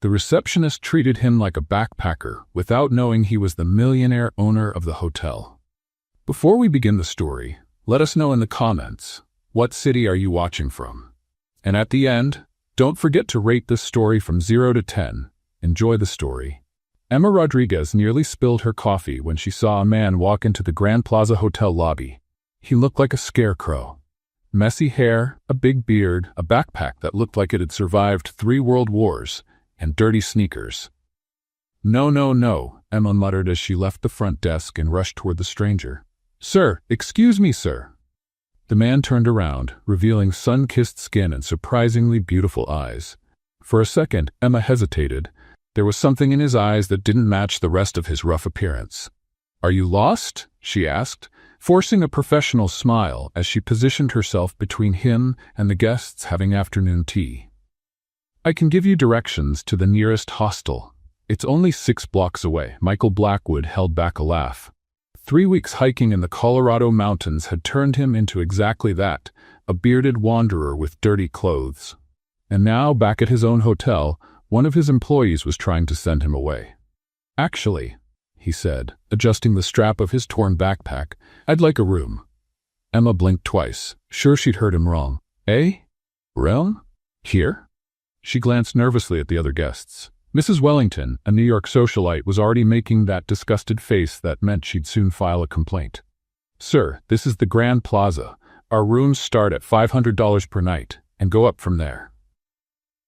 The receptionist treated him like a backpacker without knowing he was the millionaire owner of the hotel. Before we begin the story, let us know in the comments, what city are you watching from? And at the end, don't forget to rate this story from 0 to 10. Enjoy the story. Emma Rodriguez nearly spilled her coffee when she saw a man walk into the Grand Plaza Hotel lobby. He looked like a scarecrow. Messy hair, a big beard, a backpack that looked like it had survived 3 world wars, and dirty sneakers. "No, no, no," Emma muttered as she left the front desk and rushed toward the stranger. "Sir, excuse me, sir." The man turned around, revealing sun-kissed skin and surprisingly beautiful eyes. For a second, Emma hesitated. There was something in his eyes that didn't match the rest of his rough appearance. "Are you lost?" she asked, forcing a professional smile as she positioned herself between him and the guests having afternoon tea. "I can give you directions to the nearest hostel. It's only 6 blocks away." Michael Blackwood held back a laugh. 3 weeks hiking in the Colorado mountains had turned him into exactly that, a bearded wanderer with dirty clothes. And now, back at his own hotel, one of his employees was trying to send him away. "Actually," he said, adjusting the strap of his torn backpack, "I'd like a room." Emma blinked twice, sure she'd heard him wrong. "Eh? Room? Here?" She glanced nervously at the other guests. Mrs. Wellington, a New York socialite, was already making that disgusted face that meant she'd soon file a complaint. "Sir, this is the Grand Plaza. Our rooms start at $500 per night and go up from there."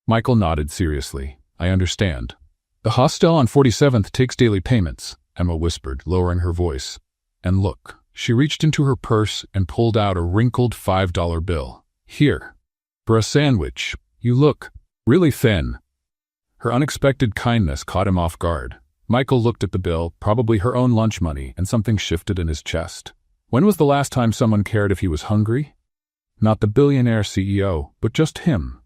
Michael nodded seriously. "I understand." "The hostel on 47th takes daily payments," Emma whispered, lowering her voice. "And look." She reached into her purse and pulled out a wrinkled $5 bill. "Here. For a sandwich. You look really thin." Her unexpected kindness caught him off guard. Michael looked at the bill, probably her own lunch money, and something shifted in his chest. When was the last time someone cared if he was hungry? Not the billionaire CEO, but just him.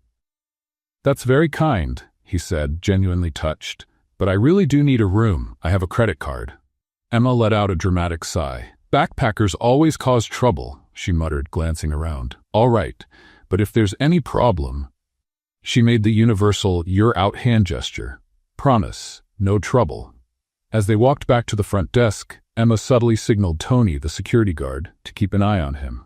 "That's very kind," he said, genuinely touched. "But I really do need a room. I have a credit card." Emma let out a dramatic sigh. "Backpackers always cause trouble," she muttered, glancing around. "All right, but if there's any problem—" She made the universal "you're out" hand gesture. "Promise, no trouble." As they walked back to the front desk, Emma subtly signaled Tony, the security guard, to keep an eye on him.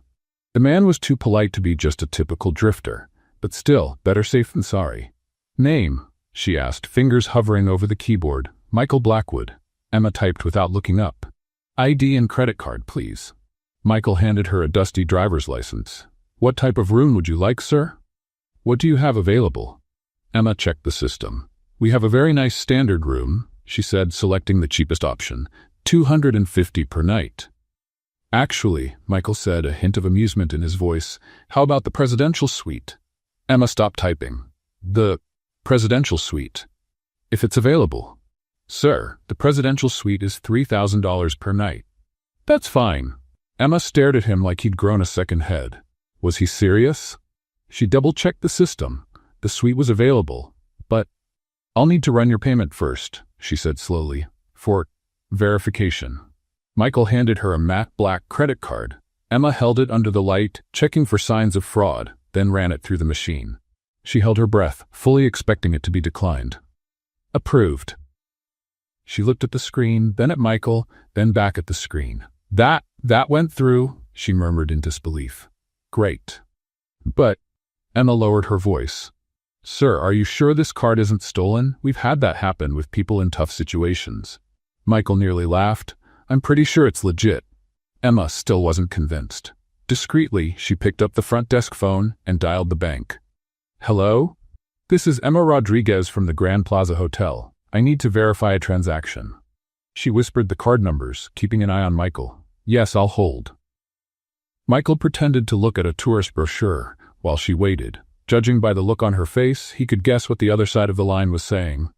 The man was too polite to be just a typical drifter, but still, better safe than sorry. "Name?" she asked, fingers hovering over the keyboard. "Michael Blackwood." Emma typed without looking up. "ID and credit card, please." Michael handed her a dusty driver's license. "What type of room would you like, sir?" "What do you have available?" Emma checked the system. "We have a very nice standard room," she said, selecting the cheapest option. $250 per night. "Actually," Michael said, a hint of amusement in his voice, "how about the presidential suite?" Emma stopped typing. "The presidential suite? If it's available." "Sir, the presidential suite is $3,000 per night." "That's fine." Emma stared at him like he'd grown a second head. Was he serious? She double-checked the system. The suite was available, but "I'll need to run your payment first," she said slowly, "for verification." Michael handed her a matte black credit card. Emma held it under the light, checking for signs of fraud, then ran it through the machine. She held her breath, fully expecting it to be declined. "Approved." She looked at the screen, then at Michael, then back at the screen. That went through," she murmured in disbelief. "Great. But—" Emma lowered her voice. "Sir, are you sure this card isn't stolen? We've had that happen with people in tough situations." Michael nearly laughed. "I'm pretty sure it's legit." Emma still wasn't convinced. Discreetly, she picked up the front desk phone and dialed the bank. "Hello? This is Emma Rodriguez from the Grand Plaza Hotel. I need to verify a transaction." She whispered the card numbers, keeping an eye on Michael. "Yes, I'll hold." Michael pretended to look at a tourist brochure while she waited. Judging by the look on her face, he could guess what the other side of the line was saying.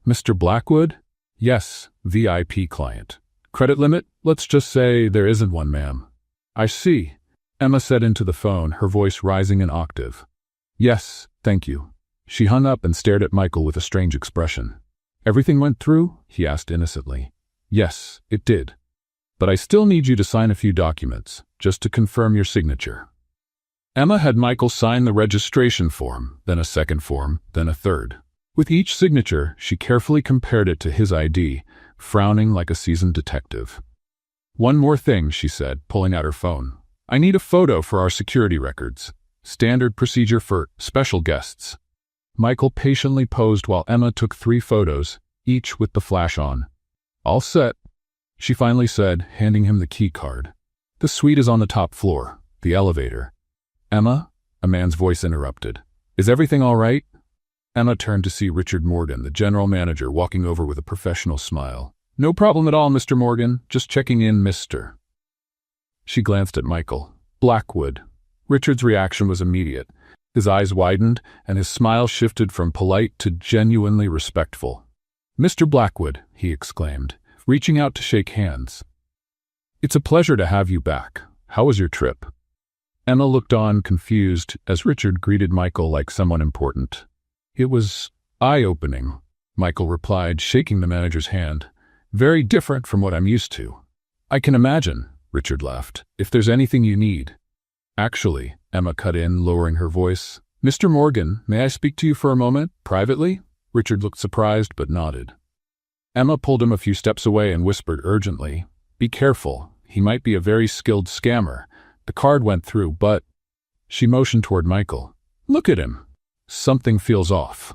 "Mr. Blackwood?" "Yes, VIP client." "Credit limit? Let's just say there isn't one, ma'am." "I see," Emma said into the phone, her voice rising an octave. "Yes, thank you." She hung up and stared at Michael with a strange expression. "Everything went through?" he asked innocently. "Yes, it did. But I still need you to sign a few documents, just to confirm your signature." Emma had Michael sign the registration form, then a second form, then a third. With each signature, she carefully compared it to his ID, frowning like a seasoned detective. "One more thing," she said, pulling out her phone. "I need a photo for our security records. Standard procedure for special guests." Michael patiently posed while Emma took 3 photos, each with the flash on. "All set," she finally said, handing him the key card. "The suite is on the top floor, the elevator." "Emma?" a man's voice interrupted. "Is everything all right?" Emma turned to see Richard Morgan, the general manager, walking over with a professional smile. "No problem at all, Mr. Morgan. Just checking in, Mr." She glanced at Michael. Blackwood. Richard's reaction was immediate. His eyes widened, and his smile shifted from polite to genuinely respectful. "Mr. Blackwood," he exclaimed, reaching out to shake hands. "It's a pleasure to have you back. How was your trip?" Emma looked on, confused, as Richard greeted Michael like someone important. "It was eye-opening," Michael replied, shaking the manager's hand. "Very different from what I'm used to." "I can imagine," Richard laughed, "if there's anything you need." "Actually," Emma cut in, lowering her voice. "Mr. Morgan, may I speak to you for a moment, privately?" Richard looked surprised but nodded. Emma pulled him a few steps away and whispered urgently, "Be careful. He might be a very skilled scammer. The card went through, but—" She motioned toward Michael. "Look at him. Something feels off."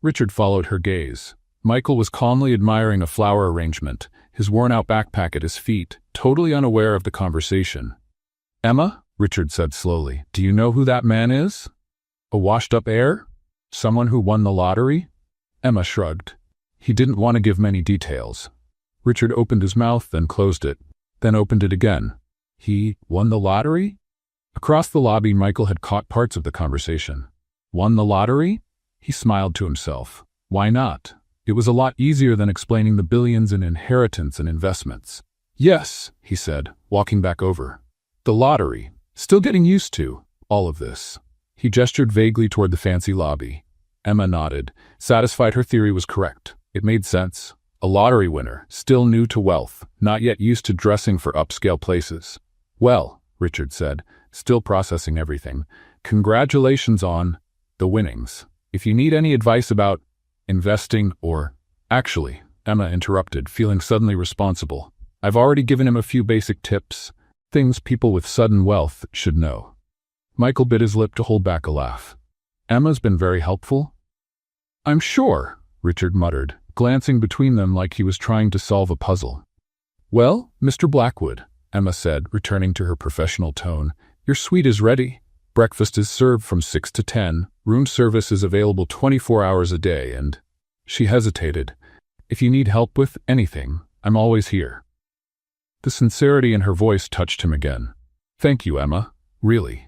Richard followed her gaze. Michael was calmly admiring a flower arrangement, his worn-out backpack at his feet, totally unaware of the conversation. "Emma," Richard said slowly, "do you know who that man is? A washed-up heir? Someone who won the lottery?" Emma shrugged. He didn't want to give many details. Richard opened his mouth, then closed it, then opened it again. "He won the lottery?" Across the lobby, Michael had caught parts of the conversation. "Won the lottery?" He smiled to himself. Why not? It was a lot easier than explaining the billions in inheritance and investments. "Yes," he said, walking back over. "The lottery. Still getting used to all of this." He gestured vaguely toward the fancy lobby. Emma nodded, satisfied her theory was correct. It made sense. A lottery winner, still new to wealth, not yet used to dressing for upscale places. "Well," Richard said, still processing everything, "congratulations on the winnings. If you need any advice about investing or—" "Actually," Emma interrupted, feeling suddenly responsible. "I've already given him a few basic tips, things people with sudden wealth should know." Michael bit his lip to hold back a laugh. "Emma's been very helpful?" "I'm sure," Richard muttered, glancing between them like he was trying to solve a puzzle. "Well, Mr. Blackwood," Emma said, returning to her professional tone, "your suite is ready. Breakfast is served from 6 to 10. Room service is available 24 hours a day, and—" She hesitated. "If you need help with anything, I'm always here." The sincerity in her voice touched him again. "Thank you, Emma. Really."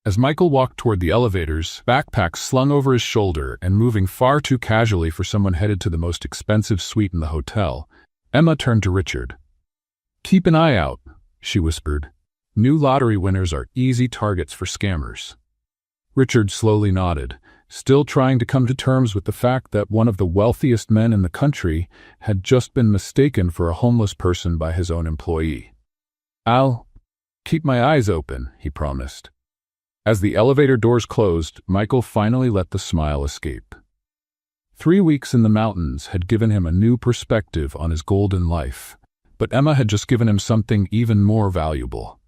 As Michael walked toward the elevators, backpack slung over his shoulder and moving far too casually for someone headed to the most expensive suite in the hotel, Emma turned to Richard. "Keep an eye out," she whispered. "New lottery winners are easy targets for scammers." Richard slowly nodded, still trying to come to terms with the fact that one of the wealthiest men in the country had just been mistaken for a homeless person by his own employee. "I'll keep my eyes open," he promised. As the elevator doors closed, Michael finally let the smile escape. 3 weeks in the mountains had given him a new perspective on his golden life, but Emma had just given him something even more valuable: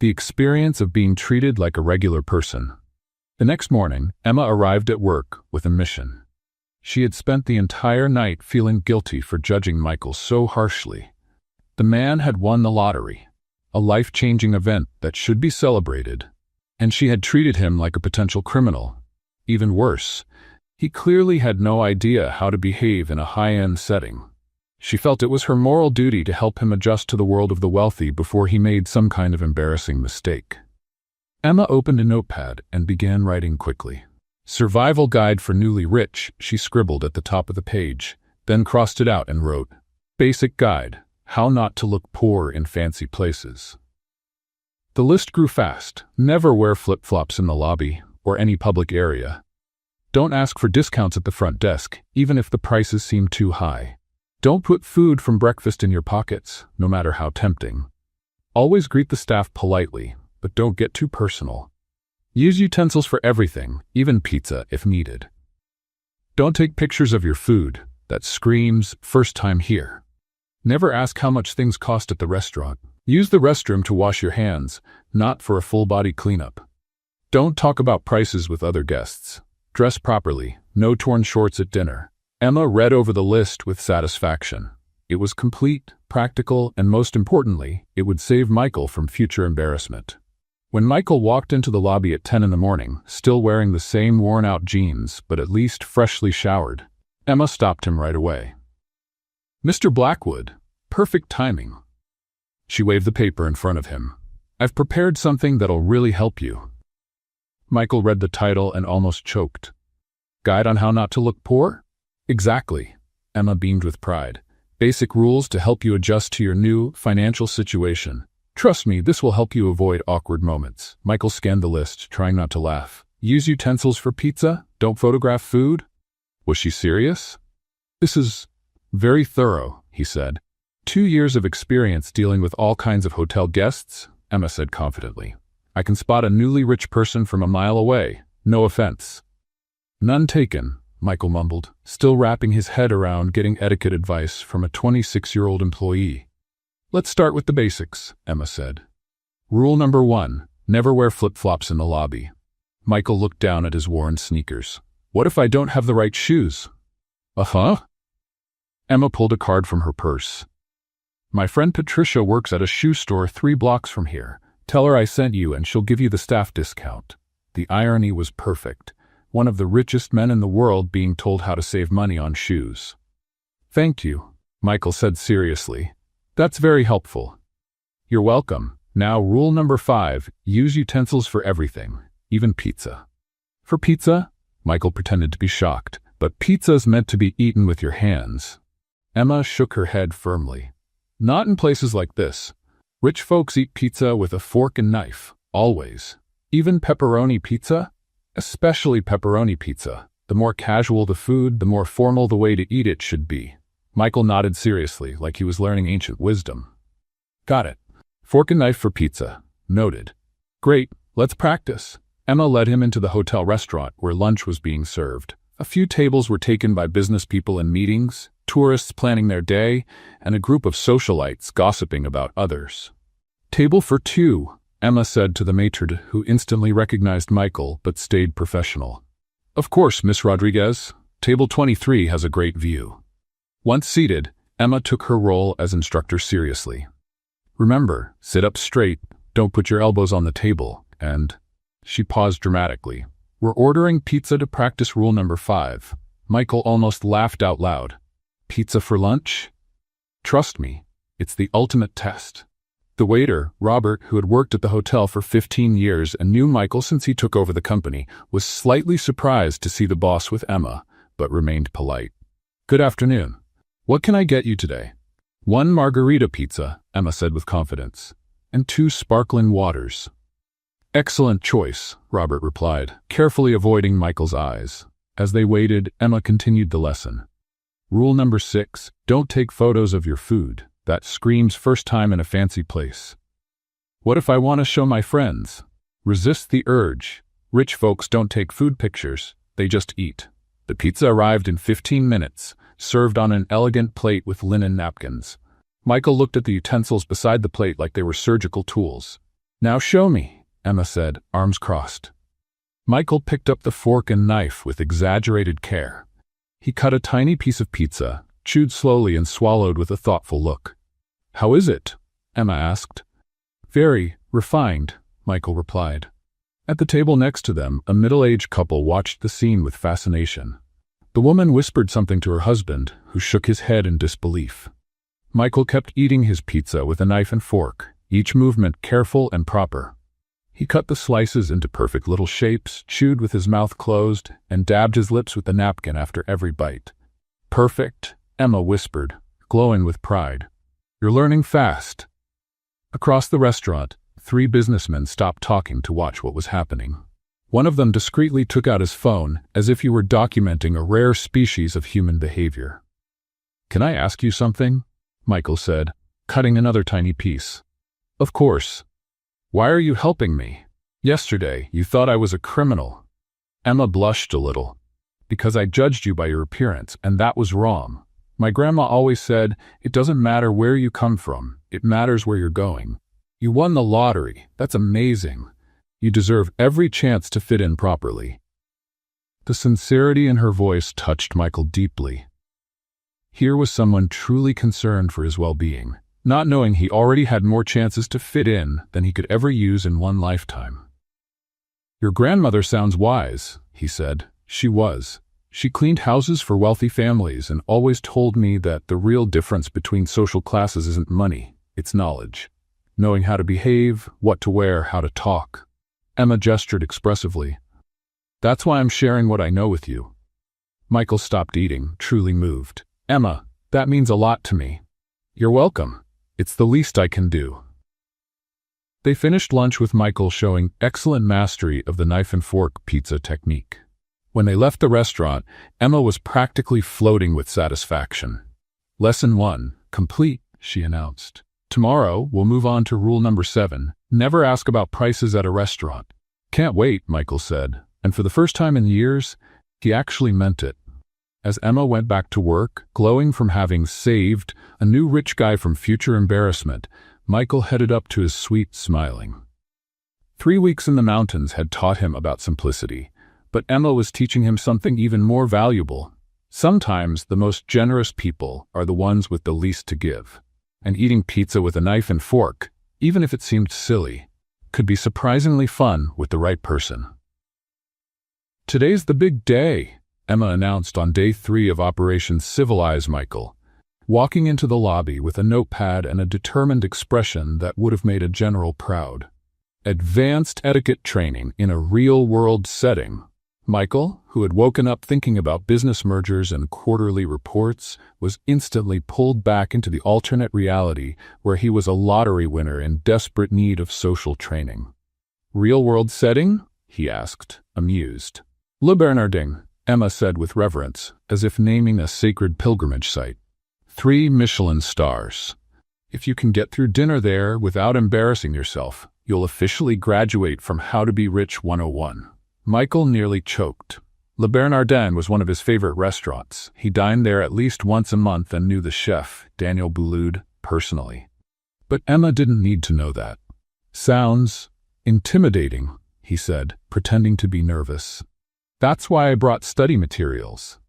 the experience of being treated like a regular person. The next morning, Emma arrived at work with a mission. She had spent the entire night feeling guilty for judging Michael so harshly. The man had won the lottery, a life-changing event that should be celebrated, and she had treated him like a potential criminal. Even worse, he clearly had no idea how to behave in a high-end setting. She felt it was her moral duty to help him adjust to the world of the wealthy before he made some kind of embarrassing mistake. Emma opened a notepad and began writing quickly. "Survival Guide for Newly Rich," she scribbled at the top of the page, then crossed it out and wrote, "Basic Guide, How Not to Look Poor in Fancy Places." The list grew fast. Never wear flip-flops in the lobby or any public area. Don't ask for discounts at the front desk, even if the prices seem too high. Don't put food from breakfast in your pockets, no matter how tempting. Always greet the staff politely, but don't get too personal. Use utensils for everything, even pizza if needed. Don't take pictures of your food. That screams, first time here. Never ask how much things cost at the restaurant. Use the restroom to wash your hands, not for a full-body cleanup. Don't talk about prices with other guests. Dress properly. No torn shorts at dinner. Emma read over the list with satisfaction. It was complete, practical, and most importantly, it would save Michael from future embarrassment. When Michael walked into the lobby at 10 in the morning, still wearing the same worn-out jeans, but at least freshly showered, Emma stopped him right away. "Mr. Blackwood, perfect timing." She waved the paper in front of him. "I've prepared something that'll really help you." Michael read the title and almost choked. "Guide on how not to look poor?" "Exactly," Emma beamed with pride. "Basic rules to help you adjust to your new financial situation. Trust me, this will help you avoid awkward moments." Michael scanned the list, trying not to laugh. "Use utensils for pizza. Don't photograph food." Was she serious? "This is very thorough," he said. 2 years of experience dealing with all kinds of hotel guests," Emma said confidently. "I can spot a newly rich person from a mile away. No offense." "None taken," Michael mumbled, still wrapping his head around getting etiquette advice from a 26-year-old employee. "Let's start with the basics," Emma said. "Rule number 1, never wear flip-flops in the lobby." Michael looked down at his worn sneakers. "What if I don't have the right shoes?" "Uh-huh." Emma pulled a card from her purse. "My friend Patricia works at a shoe store 3 blocks from here. Tell her I sent you and she'll give you the staff discount." The irony was perfect. One of the richest men in the world being told how to save money on shoes. "Thank you," Michael said seriously. "That's very helpful." "You're welcome. Now, rule number 5, use utensils for everything, even pizza." "For pizza?" Michael pretended to be shocked. "But pizza's meant to be eaten with your hands." Emma shook her head firmly. "Not in places like this. Rich folks eat pizza with a fork and knife, always. Even pepperoni pizza? Especially pepperoni pizza. The more casual the food, the more formal the way to eat it should be." Michael nodded seriously, like he was learning ancient wisdom. "Got it. Fork and knife for pizza. Noted." "Great, let's practice." Emma led him into the hotel restaurant where lunch was being served. A few tables were taken by business people in meetings, tourists planning their day, and a group of socialites gossiping about others. "Table for 2, Emma said to the maitre, who instantly recognized Michael but stayed professional. "Of course, Miss Rodriguez. Table 23 has a great view." Once seated, Emma took her role as instructor seriously. "Remember, sit up straight, don't put your elbows on the table, and..." She paused dramatically. "We're ordering pizza to practice rule number 5. Michael almost laughed out loud. "Pizza for lunch?" "Trust me, it's the ultimate test." The waiter, Robert, who had worked at the hotel for 15 years and knew Michael since he took over the company, was slightly surprised to see the boss with Emma, but remained polite. "Good afternoon. What can I get you today?" "1 margarita pizza," Emma said with confidence, "and 2 sparkling waters." "Excellent choice," Robert replied, carefully avoiding Michael's eyes. As they waited, Emma continued the lesson. Rule number 6, don't take photos of your food. That screams first time in a fancy place. "What if I want to show my friends?" Resist the urge. Rich folks don't take food pictures, they just eat. The pizza arrived in 15 minutes, served on an elegant plate with linen napkins. Michael looked at the utensils beside the plate like they were surgical tools. "Now show me," Emma said, arms crossed. Michael picked up the fork and knife with exaggerated care. He cut a tiny piece of pizza, chewed slowly and swallowed with a thoughtful look. "How is it?" Emma asked. "Very refined," Michael replied. At the table next to them, a middle-aged couple watched the scene with fascination. The woman whispered something to her husband, who shook his head in disbelief. Michael kept eating his pizza with a knife and fork, each movement careful and proper. He cut the slices into perfect little shapes, chewed with his mouth closed, and dabbed his lips with the napkin after every bite. "Perfect," Emma whispered, glowing with pride. "You're learning fast." Across the restaurant, 3 businessmen stopped talking to watch what was happening. One of them discreetly took out his phone, as if he were documenting a rare species of human behavior. "Can I ask you something?" Michael said, cutting another tiny piece. "Of course. Why are you helping me? Yesterday, you thought I was a criminal." Emma blushed a little. Because I judged you by your appearance, and that was wrong. My grandma always said, it doesn't matter where you come from, it matters where you're going. You won the lottery. That's amazing. You deserve every chance to fit in properly. The sincerity in her voice touched Michael deeply. Here was someone truly concerned for his well-being, not knowing he already had more chances to fit in than he could ever use in one lifetime. Your grandmother sounds wise, he said. She was. She cleaned houses for wealthy families and always told me that the real difference between social classes isn't money, it's knowledge. Knowing how to behave, what to wear, how to talk. Emma gestured expressively. That's why I'm sharing what I know with you. Michael stopped eating, truly moved. Emma, that means a lot to me. You're welcome. It's the least I can do. They finished lunch with Michael showing excellent mastery of the knife and fork pizza technique. When they left the restaurant, Emma was practically floating with satisfaction. Lesson 1, complete, she announced. Tomorrow, we'll move on to rule number 7, never ask about prices at a restaurant. Can't wait, Michael said, and for the first time in years, he actually meant it. As Emma went back to work, glowing from having saved a new rich guy from future embarrassment, Michael headed up to his suite smiling. 3 weeks in the mountains had taught him about simplicity, but Emma was teaching him something even more valuable. Sometimes the most generous people are the ones with the least to give. And eating pizza with a knife and fork, even if it seemed silly, could be surprisingly fun with the right person. Today's the big day, Emma announced on day 3 of Operation Civilize Michael, walking into the lobby with a notepad and a determined expression that would have made a general proud. Advanced etiquette training in a real-world setting. Michael, who had woken up thinking about business mergers and quarterly reports, was instantly pulled back into the alternate reality where he was a lottery winner in desperate need of social training. Real-world setting? He asked, amused. Le Bernardin, Emma said with reverence, as if naming a sacred pilgrimage site. 3 Michelin stars. If you can get through dinner there without embarrassing yourself, you'll officially graduate from How to Be Rich 101. Michael nearly choked. Le Bernardin was one of his favorite restaurants. He dined there at least once a month and knew the chef, Daniel Boulud, personally. But Emma didn't need to know that. Sounds intimidating, he said, pretending to be nervous. That's why I brought study materials.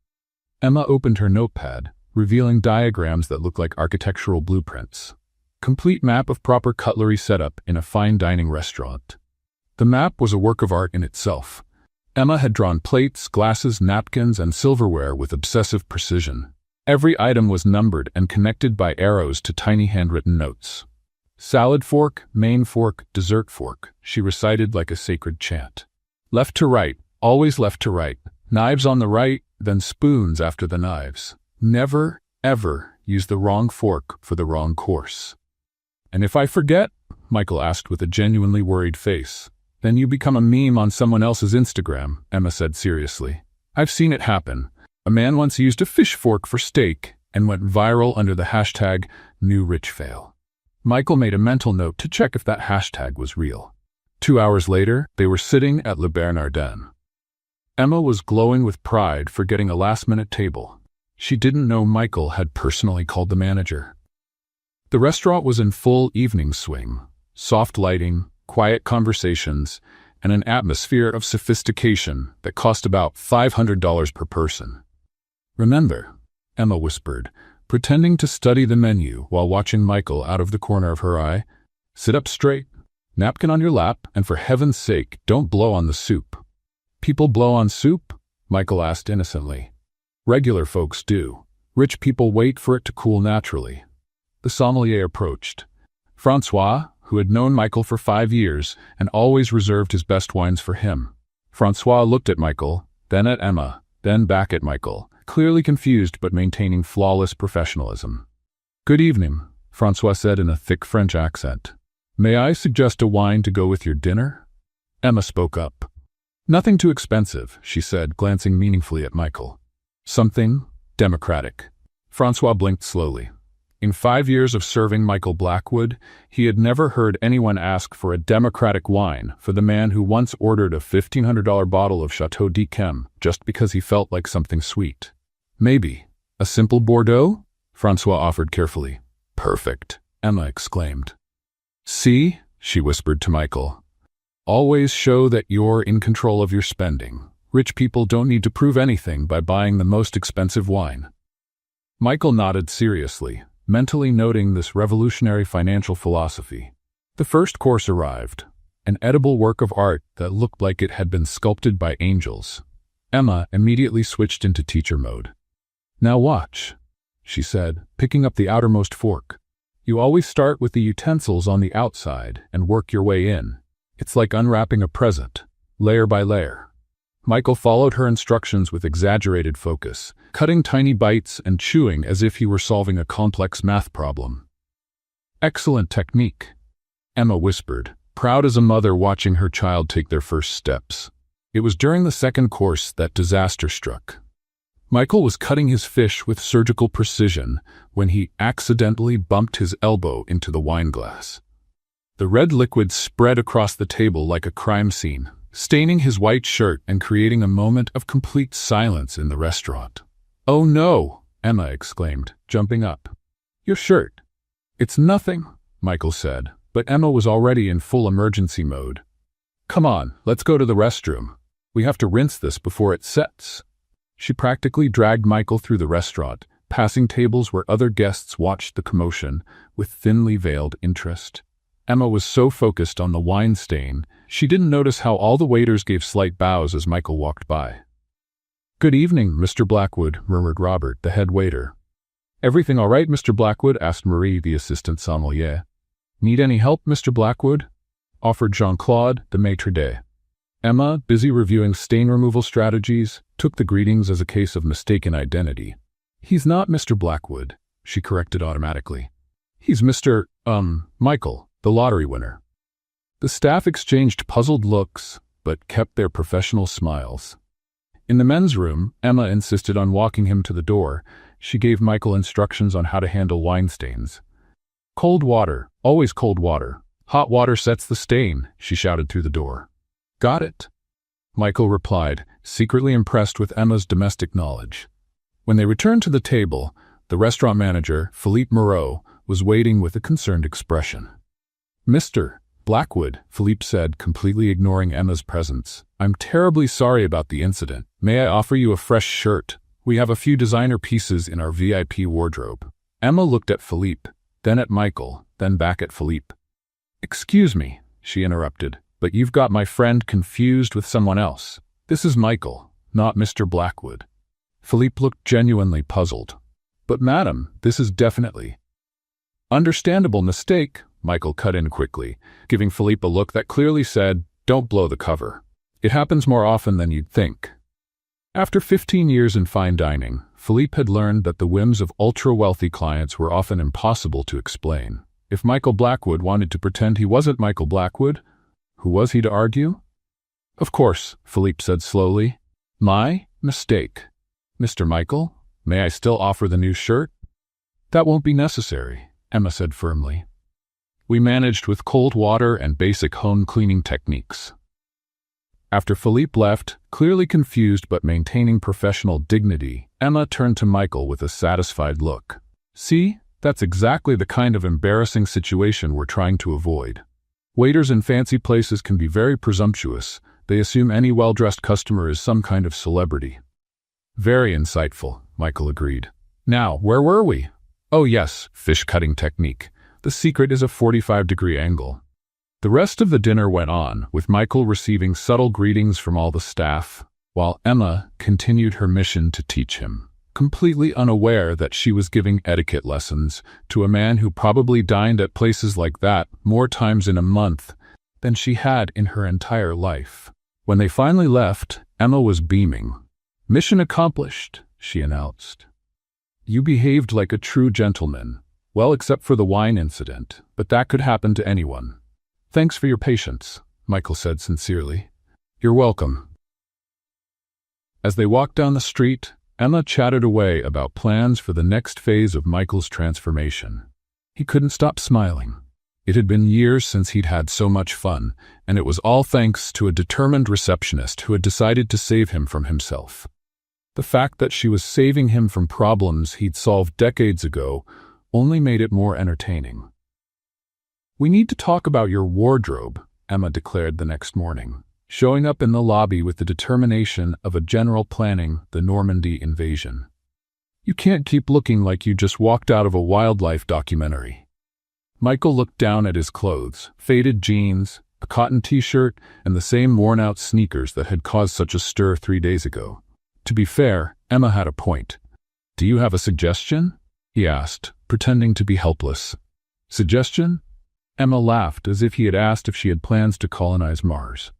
Emma opened her notepad, revealing diagrams that looked like architectural blueprints. Complete map of proper cutlery setup in a fine dining restaurant. The map was a work of art in itself. Emma had drawn plates, glasses, napkins, and silverware with obsessive precision. Every item was numbered and connected by arrows to tiny handwritten notes. Salad fork, main fork, dessert fork, she recited like a sacred chant. Left to right, always left to right. Knives on the right, then spoons after the knives. Never, ever use the wrong fork for the wrong course. And if I forget, Michael asked with a genuinely worried face. Then you become a meme on someone else's Instagram, Emma said seriously. I've seen it happen. A man once used a fish fork for steak and went viral under the hashtag #NewRichFail. Michael made a mental note to check if that hashtag was real. 2 hours later, they were sitting at Le Bernardin. Emma was glowing with pride for getting a last-minute table. She didn't know Michael had personally called the manager. The restaurant was in full evening swing. Soft lighting, quiet conversations, and an atmosphere of sophistication that cost about $500 per person. Remember, Emma whispered, pretending to study the menu while watching Michael out of the corner of her eye. Sit up straight, napkin on your lap, and for heaven's sake, don't blow on the soup. People blow on soup? Michael asked innocently. Regular folks do. Rich people wait for it to cool naturally. The sommelier approached. Francois, who had known Michael for 5 years and always reserved his best wines for him. Francois looked at Michael, then at Emma, then back at Michael, clearly confused but maintaining flawless professionalism. Good evening, Francois said in a thick French accent. May I suggest a wine to go with your dinner? Emma spoke up. Nothing too expensive, she said, glancing meaningfully at Michael. Something democratic. Francois blinked slowly. In 5 years of serving Michael Blackwood, he had never heard anyone ask for a democratic wine for the man who once ordered a $1,500 bottle of Chateau d'Yquem just because he felt like something sweet. Maybe. A simple Bordeaux? Francois offered carefully. Perfect, Emma exclaimed. See, she whispered to Michael. Always show that you're in control of your spending. Rich people don't need to prove anything by buying the most expensive wine. Michael nodded seriously, mentally noting this revolutionary financial philosophy. The first course arrived, an edible work of art that looked like it had been sculpted by angels. Emma immediately switched into teacher mode. Now watch, she said, picking up the outermost fork. You always start with the utensils on the outside and work your way in. It's like unwrapping a present, layer by layer. Michael followed her instructions with exaggerated focus, cutting tiny bites and chewing as if he were solving a complex math problem. Excellent technique, Emma whispered, proud as a mother watching her child take their first steps. It was during the second course that disaster struck. Michael was cutting his fish with surgical precision when he accidentally bumped his elbow into the wine glass. The red liquid spread across the table like a crime scene, staining his white shirt and creating a moment of complete silence in the restaurant. "Oh no!" Emma exclaimed, jumping up. "Your shirt." "It's nothing," Michael said, but Emma was already in full emergency mode. "Come on, let's go to the restroom. We have to rinse this before it sets." She practically dragged Michael through the restaurant, passing tables where other guests watched the commotion with thinly veiled interest. Emma was so focused on the wine stain, she didn't notice how all the waiters gave slight bows as Michael walked by. "Good evening, Mr. Blackwood," murmured Robert, the head waiter. "Everything all right, Mr. Blackwood?" asked Marie, the assistant sommelier. "Need any help, Mr. Blackwood?" offered Jean-Claude, the maitre d'. Emma, busy reviewing stain removal strategies, took the greetings as a case of mistaken identity. "He's not Mr. Blackwood," she corrected automatically. "He's Mr. Michael, the lottery winner." The staff exchanged puzzled looks, but kept their professional smiles. In the men's room, Emma insisted on walking him to the door. She gave Michael instructions on how to handle wine stains. "Cold water, always cold water. Hot water sets the stain," she shouted through the door. "Got it," Michael replied, secretly impressed with Emma's domestic knowledge. When they returned to the table, the restaurant manager, Philippe Moreau, was waiting with a concerned expression. "Mr. Blackwood," Philippe said, completely ignoring Emma's presence, "I'm terribly sorry about the incident. May I offer you a fresh shirt? We have a few designer pieces in our VIP wardrobe." Emma looked at Philippe, then at Michael, then back at Philippe. "Excuse me," she interrupted, "but you've got my friend confused with someone else. This is Michael, not Mr. Blackwood." Philippe looked genuinely puzzled. "But madam, this is definitely—" "Understandable mistake," Michael cut in quickly, giving Philippe a look that clearly said, "Don't blow the cover. It happens more often than you'd think." After 15 years in fine dining, Philippe had learned that the whims of ultra-wealthy clients were often impossible to explain. If Michael Blackwood wanted to pretend he wasn't Michael Blackwood, who was he to argue? "Of course," Philippe said slowly. "My mistake. Mr. Michael, may I still offer the new shirt?" "That won't be necessary," Emma said firmly. "We managed with cold water and basic home cleaning techniques." After Philippe left, clearly confused but maintaining professional dignity, Emma turned to Michael with a satisfied look. "See, that's exactly the kind of embarrassing situation we're trying to avoid. Waiters in fancy places can be very presumptuous. They assume any well-dressed customer is some kind of celebrity." "Very insightful," Michael agreed. "Now, where were we? Oh yes, fish cutting technique. The secret is a 45-degree angle." The rest of the dinner went on, with Michael receiving subtle greetings from all the staff, while Emma continued her mission to teach him, completely unaware that she was giving etiquette lessons to a man who probably dined at places like that more times in a month than she had in her entire life. When they finally left, Emma was beaming. "Mission accomplished," she announced. "You behaved like a true gentleman. Well, except for the wine incident, but that could happen to anyone." "Thanks for your patience," Michael said sincerely. "You're welcome." As they walked down the street, Emma chatted away about plans for the next phase of Michael's transformation. He couldn't stop smiling. It had been years since he'd had so much fun, and it was all thanks to a determined receptionist who had decided to save him from himself. The fact that she was saving him from problems he'd solved decades ago only made it more entertaining. "We need to talk about your wardrobe," Emma declared the next morning, showing up in the lobby with the determination of a general planning the Normandy invasion. "You can't keep looking like you just walked out of a wildlife documentary." Michael looked down at his clothes, faded jeans, a cotton t-shirt, and the same worn-out sneakers that had caused such a stir 3 days ago. To be fair, Emma had a point. "Do you have a suggestion?" he asked, pretending to be helpless. "Suggestion?" Emma laughed as if he had asked if she had plans to colonize Mars.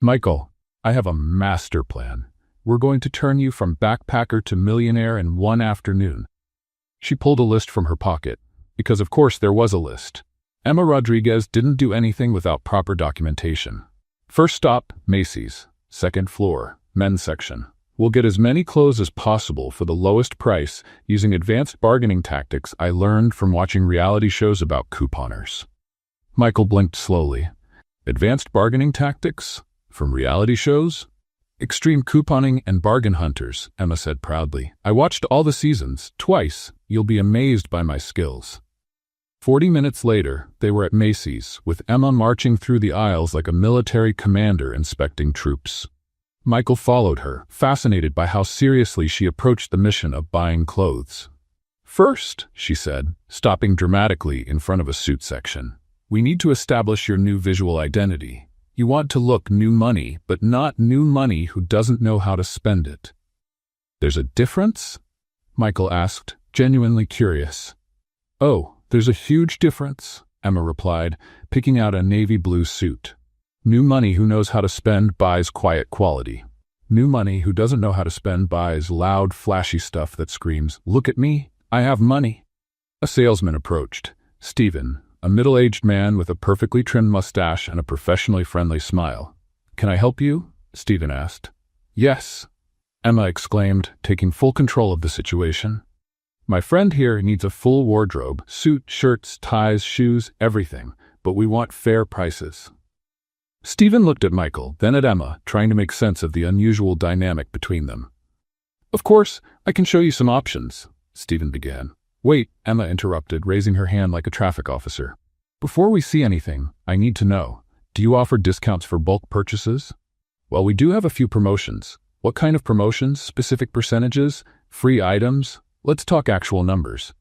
"Michael, I have a master plan. We're going to turn you from backpacker to millionaire in one afternoon." She pulled a list from her pocket, because of course there was a list. Emma Rodriguez didn't do anything without proper documentation. "First stop, Macy's. Second floor, men's section. We'll get as many clothes as possible for the lowest price using advanced bargaining tactics I learned from watching reality shows about couponers." Michael blinked slowly. "Advanced bargaining tactics? From reality shows?" "Extreme couponing and bargain hunters," Emma said proudly. "I watched all the seasons, twice. You'll be amazed by my skills." 40 minutes later, they were at Macy's, with Emma marching through the aisles like a military commander inspecting troops. Michael followed her, fascinated by how seriously she approached the mission of buying clothes. "First," she said, stopping dramatically in front of a suit section, "we need to establish your new visual identity. You want to look new money, but not new money who doesn't know how to spend it." "There's a difference?" Michael asked, genuinely curious. "Oh, there's a huge difference," Emma replied, picking out a navy blue suit. "New money who knows how to spend buys quiet quality. New money who doesn't know how to spend buys loud, flashy stuff that screams, 'Look at me, I have money.'" A salesman approached. Stephen, a middle-aged man with a perfectly trimmed mustache and a professionally friendly smile. "Can I help you?" Stephen asked. "Yes," Emma exclaimed, taking full control of the situation. "My friend here needs a full wardrobe, suit, shirts, ties, shoes, everything, but we want fair prices." Stephen looked at Michael, then at Emma, trying to make sense of the unusual dynamic between them. "Of course, I can show you some options," Stephen began. "Wait," Emma interrupted, raising her hand like a traffic officer. "Before we see anything, I need to know, do you offer discounts for bulk purchases?" "Well, we do have a few promotions." "What kind of promotions? Specific percentages? Free items? Let's talk actual numbers."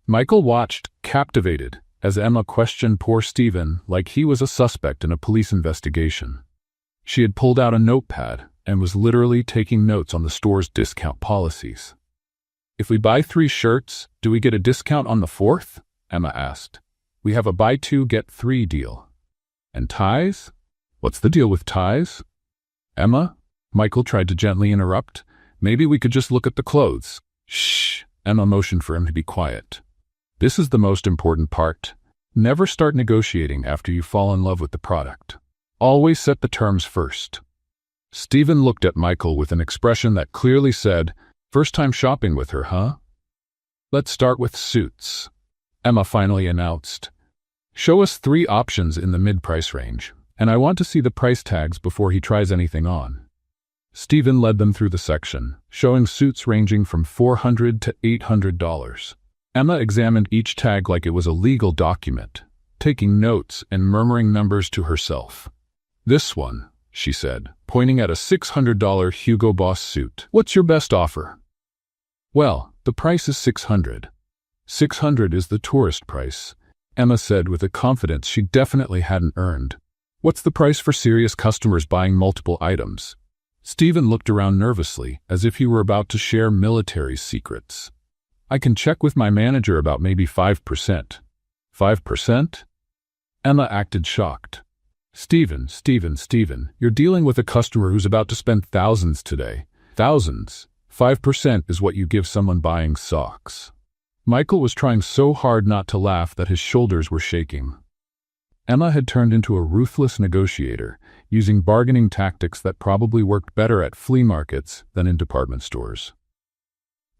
Michael watched, captivated, as Emma questioned poor Stephen like he was a suspect in a police investigation. She had pulled out a notepad and was literally taking notes on the store's discount policies. "If we buy 3 shirts, do we get a discount on the 4th?" Emma asked. "We have a buy 2, get 3 deal." "And ties? What's the deal with ties?" "Emma," Michael tried to gently interrupt, "maybe we could just look at the clothes." "Shh," Emma motioned for him to be quiet. "This is the most important part. Never start negotiating after you fall in love with the product. Always set the terms first." Stephen looked at Michael with an expression that clearly said, "First time shopping with her, huh?" "Let's start with suits," Emma finally announced. "Show us 3 options in the mid-price range, and I want to see the price tags before he tries anything on." Stephen led them through the section, showing suits ranging from $400 to $800. Emma examined each tag like it was a legal document, taking notes and murmuring numbers to herself. "This one," she said, pointing at a $600 Hugo Boss suit. "What's your best offer?" "Well, the price is $600. $600 is the tourist price," Emma said with a confidence she definitely hadn't earned. "What's the price for serious customers buying multiple items?" Stephen looked around nervously, as if he were about to share military secrets. "I can check with my manager about maybe 5%. 5%? Emma acted shocked. Stephen, you're dealing with a customer who's about to spend thousands today. Thousands. 5% is what you give someone buying socks." Michael was trying so hard not to laugh that his shoulders were shaking. Emma had turned into a ruthless negotiator, using bargaining tactics that probably worked better at flea markets than in department stores.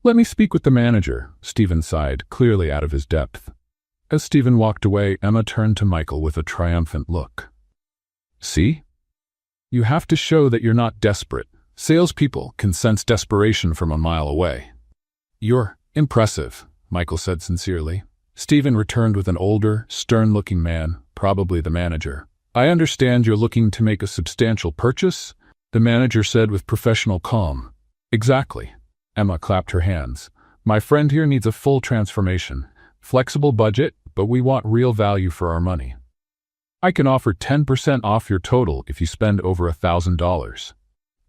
"Let me speak with the manager," Stephen sighed, clearly out of his depth. As Stephen walked away, Emma turned to Michael with a triumphant look. "See? You have to show that you're not desperate. Salespeople can sense desperation from a mile away." "You're impressive," Michael said sincerely. Stephen returned with an older, stern-looking man, probably the manager. "I understand you're looking to make a substantial purchase," the manager said with professional calm. "Exactly." Emma clapped her hands. "My friend here needs a full transformation. Flexible budget, but we want real value for our money. I can offer 10% off your total if you spend over $1,000.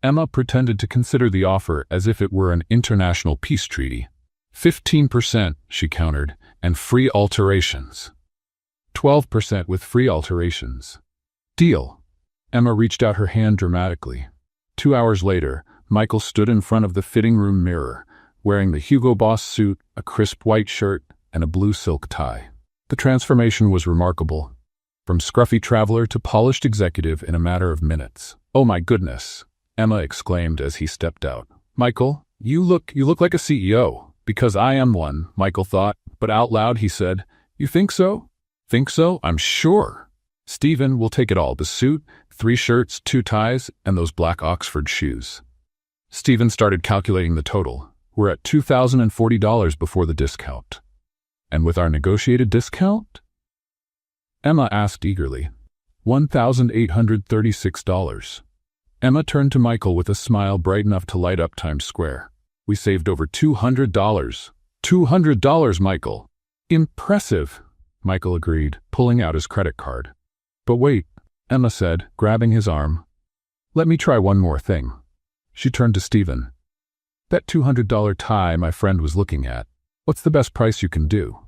Emma pretended to consider the offer as if it were an international peace treaty. 15%, she countered, and free alterations. 12% with free alterations. Deal. Emma reached out her hand dramatically. 2 hours later, Michael stood in front of the fitting room mirror, wearing the Hugo Boss suit, a crisp white shirt, and a blue silk tie. The transformation was remarkable. From scruffy traveler to polished executive in a matter of minutes. "Oh my goodness," Emma exclaimed as he stepped out. "Michael, you look like a CEO." "Because I am one," Michael thought, but out loud he said, "You think so?" "Think so? I'm sure." "Stephen, we'll take it all. The suit, 3 shirts, 2 ties, and those black Oxford shoes." Stephen started calculating the total. "We're at $2,040 before the discount." "And with our negotiated discount?" Emma asked eagerly. $1,836. Emma turned to Michael with a smile bright enough to light up Times Square. "We saved over $200. $200, Michael." "Impressive," Michael agreed, pulling out his credit card. "But wait," Emma said, grabbing his arm. "Let me try one more thing." She turned to Stephen. "That $200 tie my friend was looking at. What's the best price you can do?"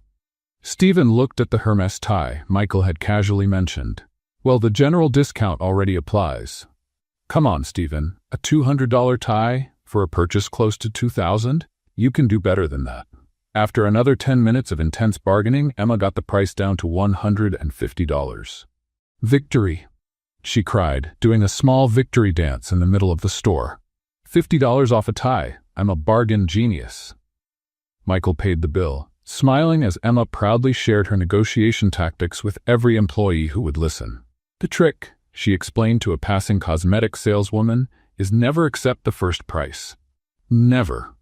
Stephen looked at the Hermes tie Michael had casually mentioned. "Well, the general discount already applies." "Come on, Stephen, a $200 tie for a purchase close to $2,000? You can do better than that." After another 10 minutes of intense bargaining, Emma got the price down to $150. "Victory!" she cried, doing a small victory dance in the middle of the store. $50 off a tie. I'm a bargain genius." Michael paid the bill, smiling as Emma proudly shared her negotiation tactics with every employee who would listen. "The trick," she explained to a passing cosmetic saleswoman, "is never accept the first price. Never.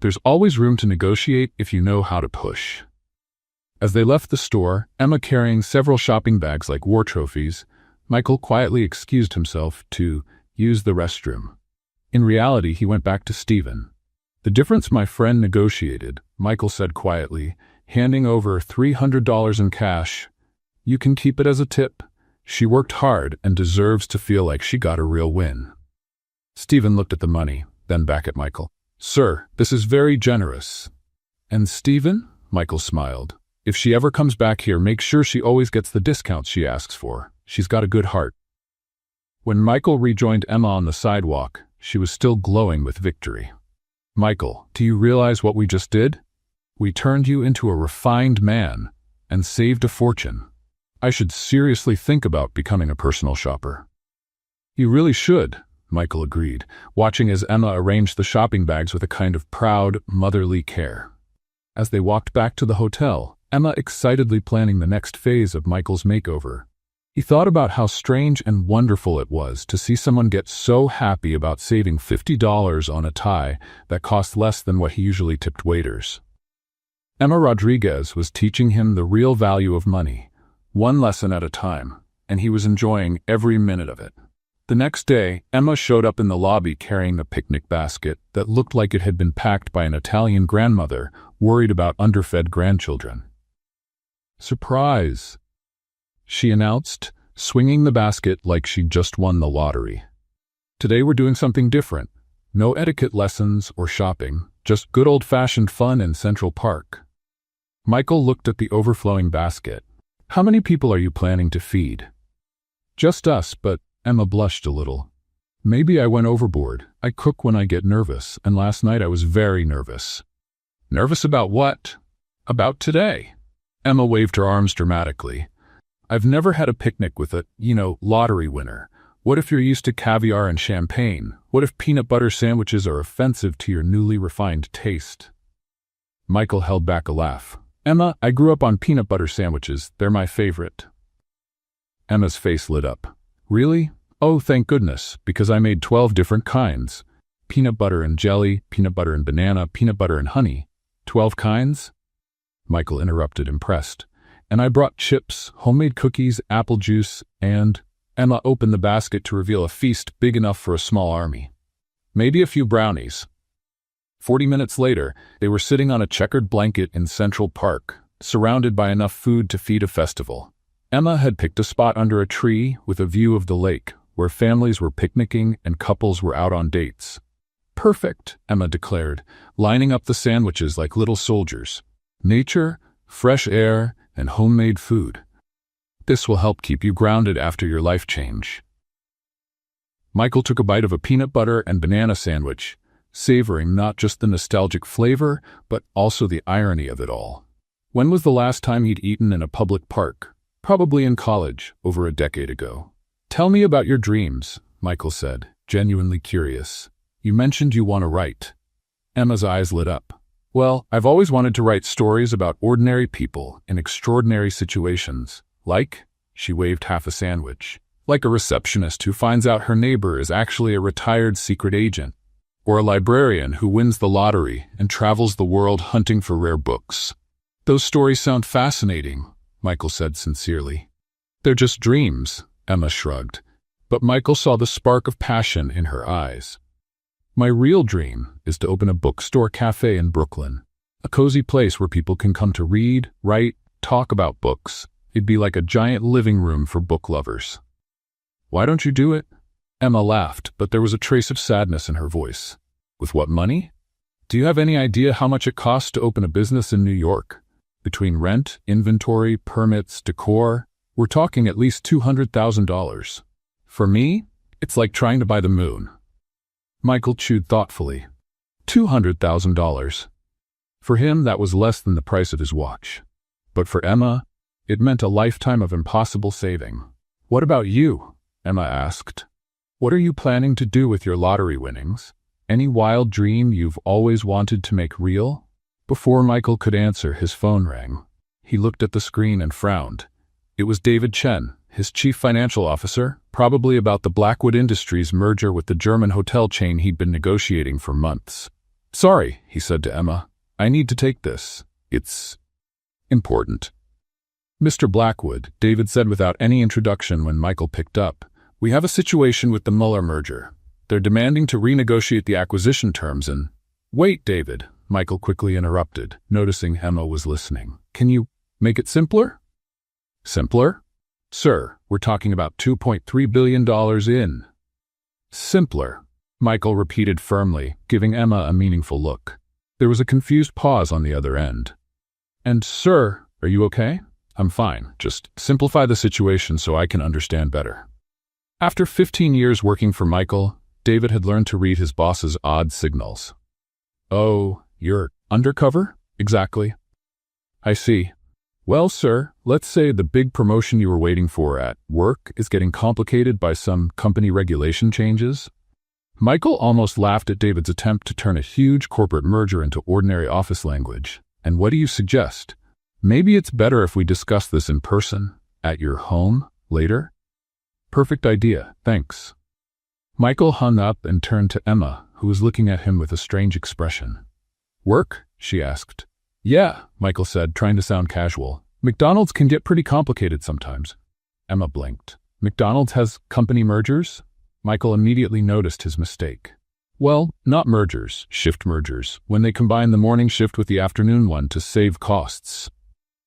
There's always room to negotiate if you know how to push." As they left the store, Emma carrying several shopping bags like war trophies, Michael quietly excused himself to use the restroom. In reality, he went back to Stephen. "The difference my friend negotiated," Michael said quietly, handing over $300 in cash. "You can keep it as a tip. She worked hard and deserves to feel like she got a real win." Stephen looked at the money, then back at Michael. "Sir, this is very generous." "And Stephen?" Michael smiled. "If she ever comes back here, make sure she always gets the discounts she asks for. She's got a good heart." When Michael rejoined Emma on the sidewalk, she was still glowing with victory. "Michael, do you realize what we just did? We turned you into a refined man and saved a fortune. I should seriously think about becoming a personal shopper." "You really should," Michael agreed, watching as Emma arranged the shopping bags with a kind of proud, motherly care. As they walked back to the hotel, Emma excitedly planning the next phase of Michael's makeover. He thought about how strange and wonderful it was to see someone get so happy about saving $50 on a tie that cost less than what he usually tipped waiters. Emma Rodriguez was teaching him the real value of money, one lesson at a time, and he was enjoying every minute of it. The next day, Emma showed up in the lobby carrying a picnic basket that looked like it had been packed by an Italian grandmother worried about underfed grandchildren. "Surprise!" she announced, swinging the basket like she'd just won the lottery. "Today we're doing something different. No etiquette lessons or shopping, just good old-fashioned fun in Central Park." Michael looked at the overflowing basket. "How many people are you planning to feed?" "Just us, but..." Emma blushed a little. "Maybe I went overboard. I cook when I get nervous, and last night I was very nervous." "Nervous about what?" "About today." Emma waved her arms dramatically. "I've never had a picnic with a, lottery winner. What if you're used to caviar and champagne? What if peanut butter sandwiches are offensive to your newly refined taste? Michael held back a laugh. Emma, I grew up on peanut butter sandwiches. They're my favorite. Emma's face lit up. Really? Oh, thank goodness, because I made 12 different kinds. Peanut butter and jelly, peanut butter and banana, peanut butter and honey. 12 kinds? Michael interrupted, impressed. And I brought chips, homemade cookies, apple juice, and… Emma opened the basket to reveal a feast big enough for a small army. Maybe a few brownies. 40 minutes later, they were sitting on a checkered blanket in Central Park, surrounded by enough food to feed a festival. Emma had picked a spot under a tree with a view of the lake, where families were picnicking and couples were out on dates. Perfect, Emma declared, lining up the sandwiches like little soldiers. Nature, fresh air, and homemade food. This will help keep you grounded after your life change. Michael took a bite of a peanut butter and banana sandwich, savoring not just the nostalgic flavor, but also the irony of it all. When was the last time he'd eaten in a public park? Probably in college, over a decade ago. Tell me about your dreams, Michael said, genuinely curious. You mentioned you want to write. Emma's eyes lit up. Well, I've always wanted to write stories about ordinary people in extraordinary situations. Like, she waved half a sandwich, like a receptionist who finds out her neighbor is actually a retired secret agent, or a librarian who wins the lottery and travels the world hunting for rare books. Those stories sound fascinating, Michael said sincerely. They're just dreams, Emma shrugged, but Michael saw the spark of passion in her eyes. My real dream is to open a bookstore cafe in Brooklyn, a cozy place where people can come to read, write, talk about books. It'd be like a giant living room for book lovers. Why don't you do it? Emma laughed, but there was a trace of sadness in her voice. With what money? Do you have any idea how much it costs to open a business in New York? Between rent, inventory, permits, decor, we're talking at least $200,000. For me, it's like trying to buy the moon. Michael chewed thoughtfully. $200,000. For him, that was less than the price of his watch. But for Emma, it meant a lifetime of impossible saving. What about you? Emma asked. What are you planning to do with your lottery winnings? Any wild dream you've always wanted to make real? Before Michael could answer, his phone rang. He looked at the screen and frowned. It was David Chen, his chief financial officer, probably about the Blackwood Industries merger with the German hotel chain he'd been negotiating for months. Sorry, he said to Emma. I need to take this. It's important. Mr. Blackwood, David said without any introduction when Michael picked up, we have a situation with the Muller merger. They're demanding to renegotiate the acquisition terms and… Wait, David, Michael quickly interrupted, noticing Emma was listening. Can you make it simpler? Simpler? Sir, we're talking about $2.3 billion in… Simpler, Michael repeated firmly, giving Emma a meaningful look. There was a confused pause on the other end. And, sir, are you okay? I'm fine. Just simplify the situation so I can understand better. After 15 years working for Michael, David had learned to read his boss's odd signals. Oh, you're undercover? Exactly. I see. Well, sir, let's say the big promotion you were waiting for at work is getting complicated by some company regulation changes. Michael almost laughed at David's attempt to turn a huge corporate merger into ordinary office language. And what do you suggest? Maybe it's better if we discuss this in person, at your home, later? Perfect idea, thanks. Michael hung up and turned to Emma, who was looking at him with a strange expression. Work? She asked. Yeah, Michael said, trying to sound casual. McDonald's can get pretty complicated sometimes. Emma blinked. McDonald's has company mergers? Michael immediately noticed his mistake. Well, not mergers, shift mergers, when they combine the morning shift with the afternoon one to save costs.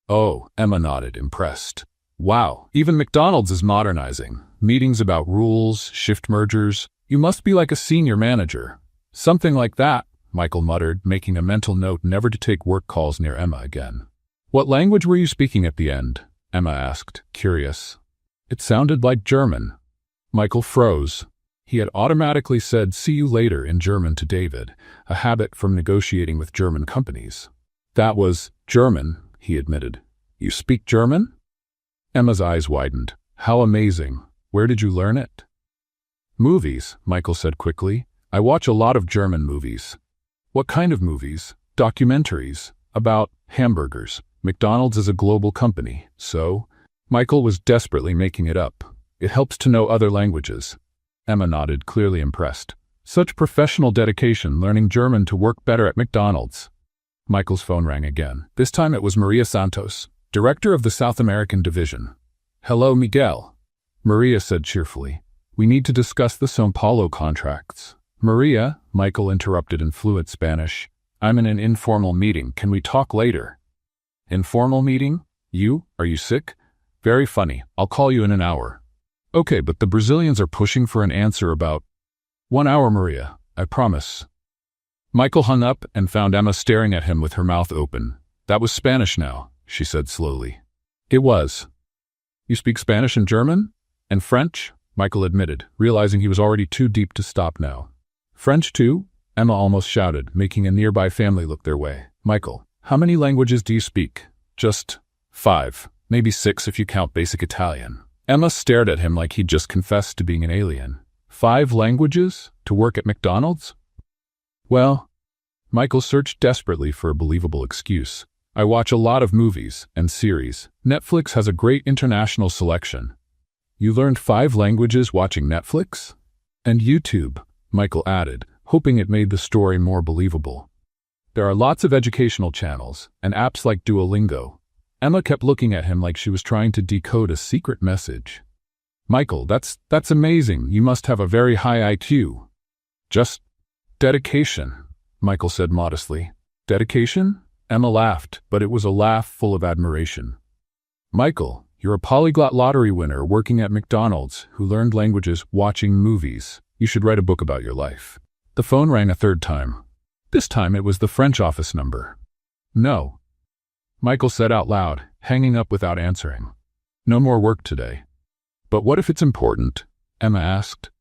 Oh, Emma nodded, impressed. Wow, even McDonald's is modernizing. Meetings about rules, shift mergers. You must be like a senior manager. Something like that, Michael muttered, making a mental note never to take work calls near Emma again. What language were you speaking at the end? Emma asked, curious. It sounded like German. Michael froze. He had automatically said see you later in German to David, a habit from negotiating with German companies. That was German, he admitted. You speak German? Emma's eyes widened. How amazing. Where did you learn it? Movies, Michael said quickly. I watch a lot of German movies. What kind of movies? Documentaries. About hamburgers. McDonald's is a global company, so… Michael was desperately making it up. It helps to know other languages. Emma nodded, clearly impressed. Such professional dedication, learning German to work better at McDonald's. Michael's phone rang again. This time it was Maria Santos, director of the South American division. Hello, Miguel. Maria said cheerfully. We need to discuss the São Paulo contracts. Maria, Michael interrupted in fluent Spanish. I'm in an informal meeting. Can we talk later? Informal meeting? You? Are you sick? Very funny. I'll call you in an hour. Okay, but the Brazilians are pushing for an answer about… 1 hour, Maria. I promise. Michael hung up and found Emma staring at him with her mouth open. That was Spanish now, she said slowly. It was. You speak Spanish and German? And French? Michael admitted, realizing he was already too deep to stop now. French too? Emma almost shouted, making a nearby family look their way. Michael, how many languages do you speak? Just 5, maybe 6 if you count basic Italian. Emma stared at him like he'd just confessed to being an alien. 5 languages? To work at McDonald's? Well, Michael searched desperately for a believable excuse. I watch a lot of movies and series. Netflix has a great international selection. You learned 5 languages watching Netflix? And YouTube, Michael added, hoping it made the story more believable. There are lots of educational channels and apps like Duolingo. Emma kept looking at him like she was trying to decode a secret message. Michael, that's amazing. You must have a very high IQ. Just dedication, Michael said modestly. Dedication? Emma laughed, but it was a laugh full of admiration. Michael, you're a polyglot lottery winner working at McDonald's who learned languages watching movies. You should write a book about your life. The phone rang a third time. This time it was the French office number. No, Michael said out loud, hanging up without answering. No more work today. But what if it's important? Emma asked.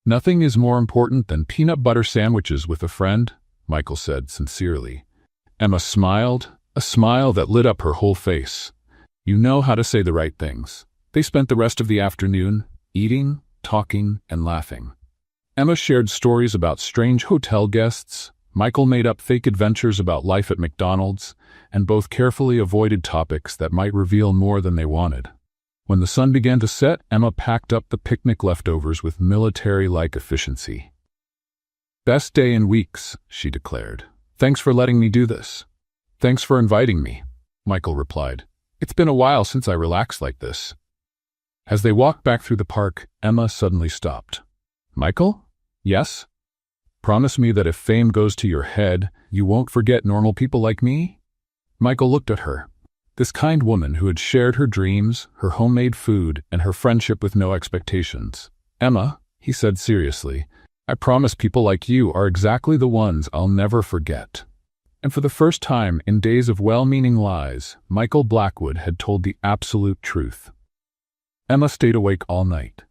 Nothing is more important than peanut butter sandwiches with a friend, Michael said sincerely. Emma smiled, a smile that lit up her whole face. You know how to say the right things. They spent the rest of the afternoon eating, talking, and laughing. Emma shared stories about strange hotel guests. Michael made up fake adventures about life at McDonald's, and both carefully avoided topics that might reveal more than they wanted. When the sun began to set, Emma packed up the picnic leftovers with military-like efficiency. Best day in weeks, she declared. Thanks for letting me do this. Thanks for inviting me, Michael replied. It's been a while since I relaxed like this. As they walked back through the park, Emma suddenly stopped. Michael? Yes? Promise me that if fame goes to your head, you won't forget normal people like me? Michael looked at her. This kind woman who had shared her dreams, her homemade food, and her friendship with no expectations. Emma, he said seriously, I promise people like you are exactly the ones I'll never forget. And for the first time in days of well-meaning lies, Michael Blackwood had told the absolute truth. Emma stayed awake all night,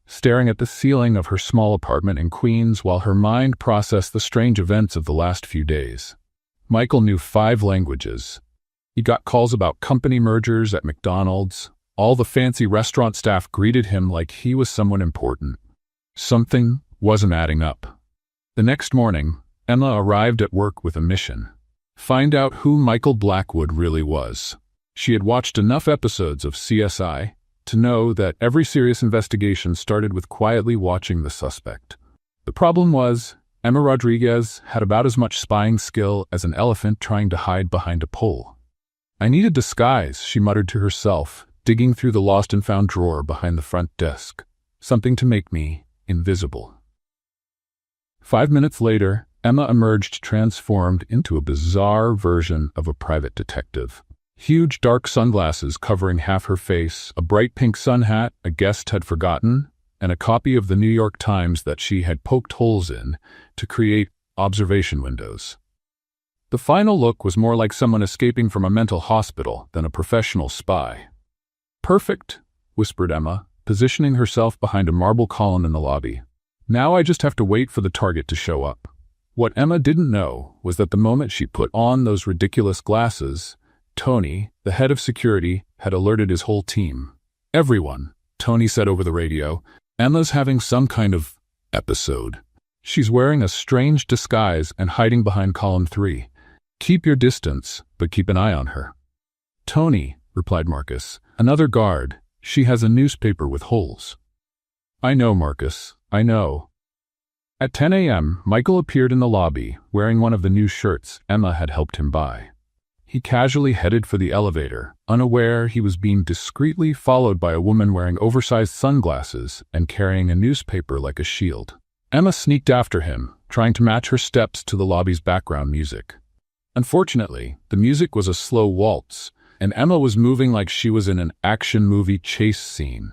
staring at the ceiling of her small apartment in Queens while her mind processed the strange events of the last few days. Michael knew 5 languages. He got calls about company mergers at McDonald's. All the fancy restaurant staff greeted him like he was someone important. Something wasn't adding up. The next morning, Emma arrived at work with a mission. Find out who Michael Blackwood really was. She had watched enough episodes of CSI to know that every serious investigation started with quietly watching the suspect. The problem was, Emma Rodriguez had about as much spying skill as an elephant trying to hide behind a pole. I need a disguise, she muttered to herself, digging through the lost and found drawer behind the front desk. Something to make me invisible. 5 minutes later, Emma emerged transformed into a bizarre version of a private detective. Huge dark sunglasses covering half her face, a bright pink sun hat a guest had forgotten, and a copy of the New York Times that she had poked holes in to create observation windows. The final look was more like someone escaping from a mental hospital than a professional spy. Perfect, whispered Emma, positioning herself behind a marble column in the lobby. Now I just have to wait for the target to show up. What Emma didn't know was that the moment she put on those ridiculous glasses, Tony, the head of security, had alerted his whole team. Everyone, Tony said over the radio, Emma's having some kind of episode. She's wearing a strange disguise and hiding behind column 3. Keep your distance, but keep an eye on her. Tony, replied Marcus. Another guard. She has a newspaper with holes. I know, Marcus. I know. At 10 a.m., Michael appeared in the lobby, wearing one of the new shirts Emma had helped him buy. He casually headed for the elevator, unaware he was being discreetly followed by a woman wearing oversized sunglasses and carrying a newspaper like a shield. Emma sneaked after him, trying to match her steps to the lobby's background music. Unfortunately, the music was a slow waltz, and Emma was moving like she was in an action movie chase scene.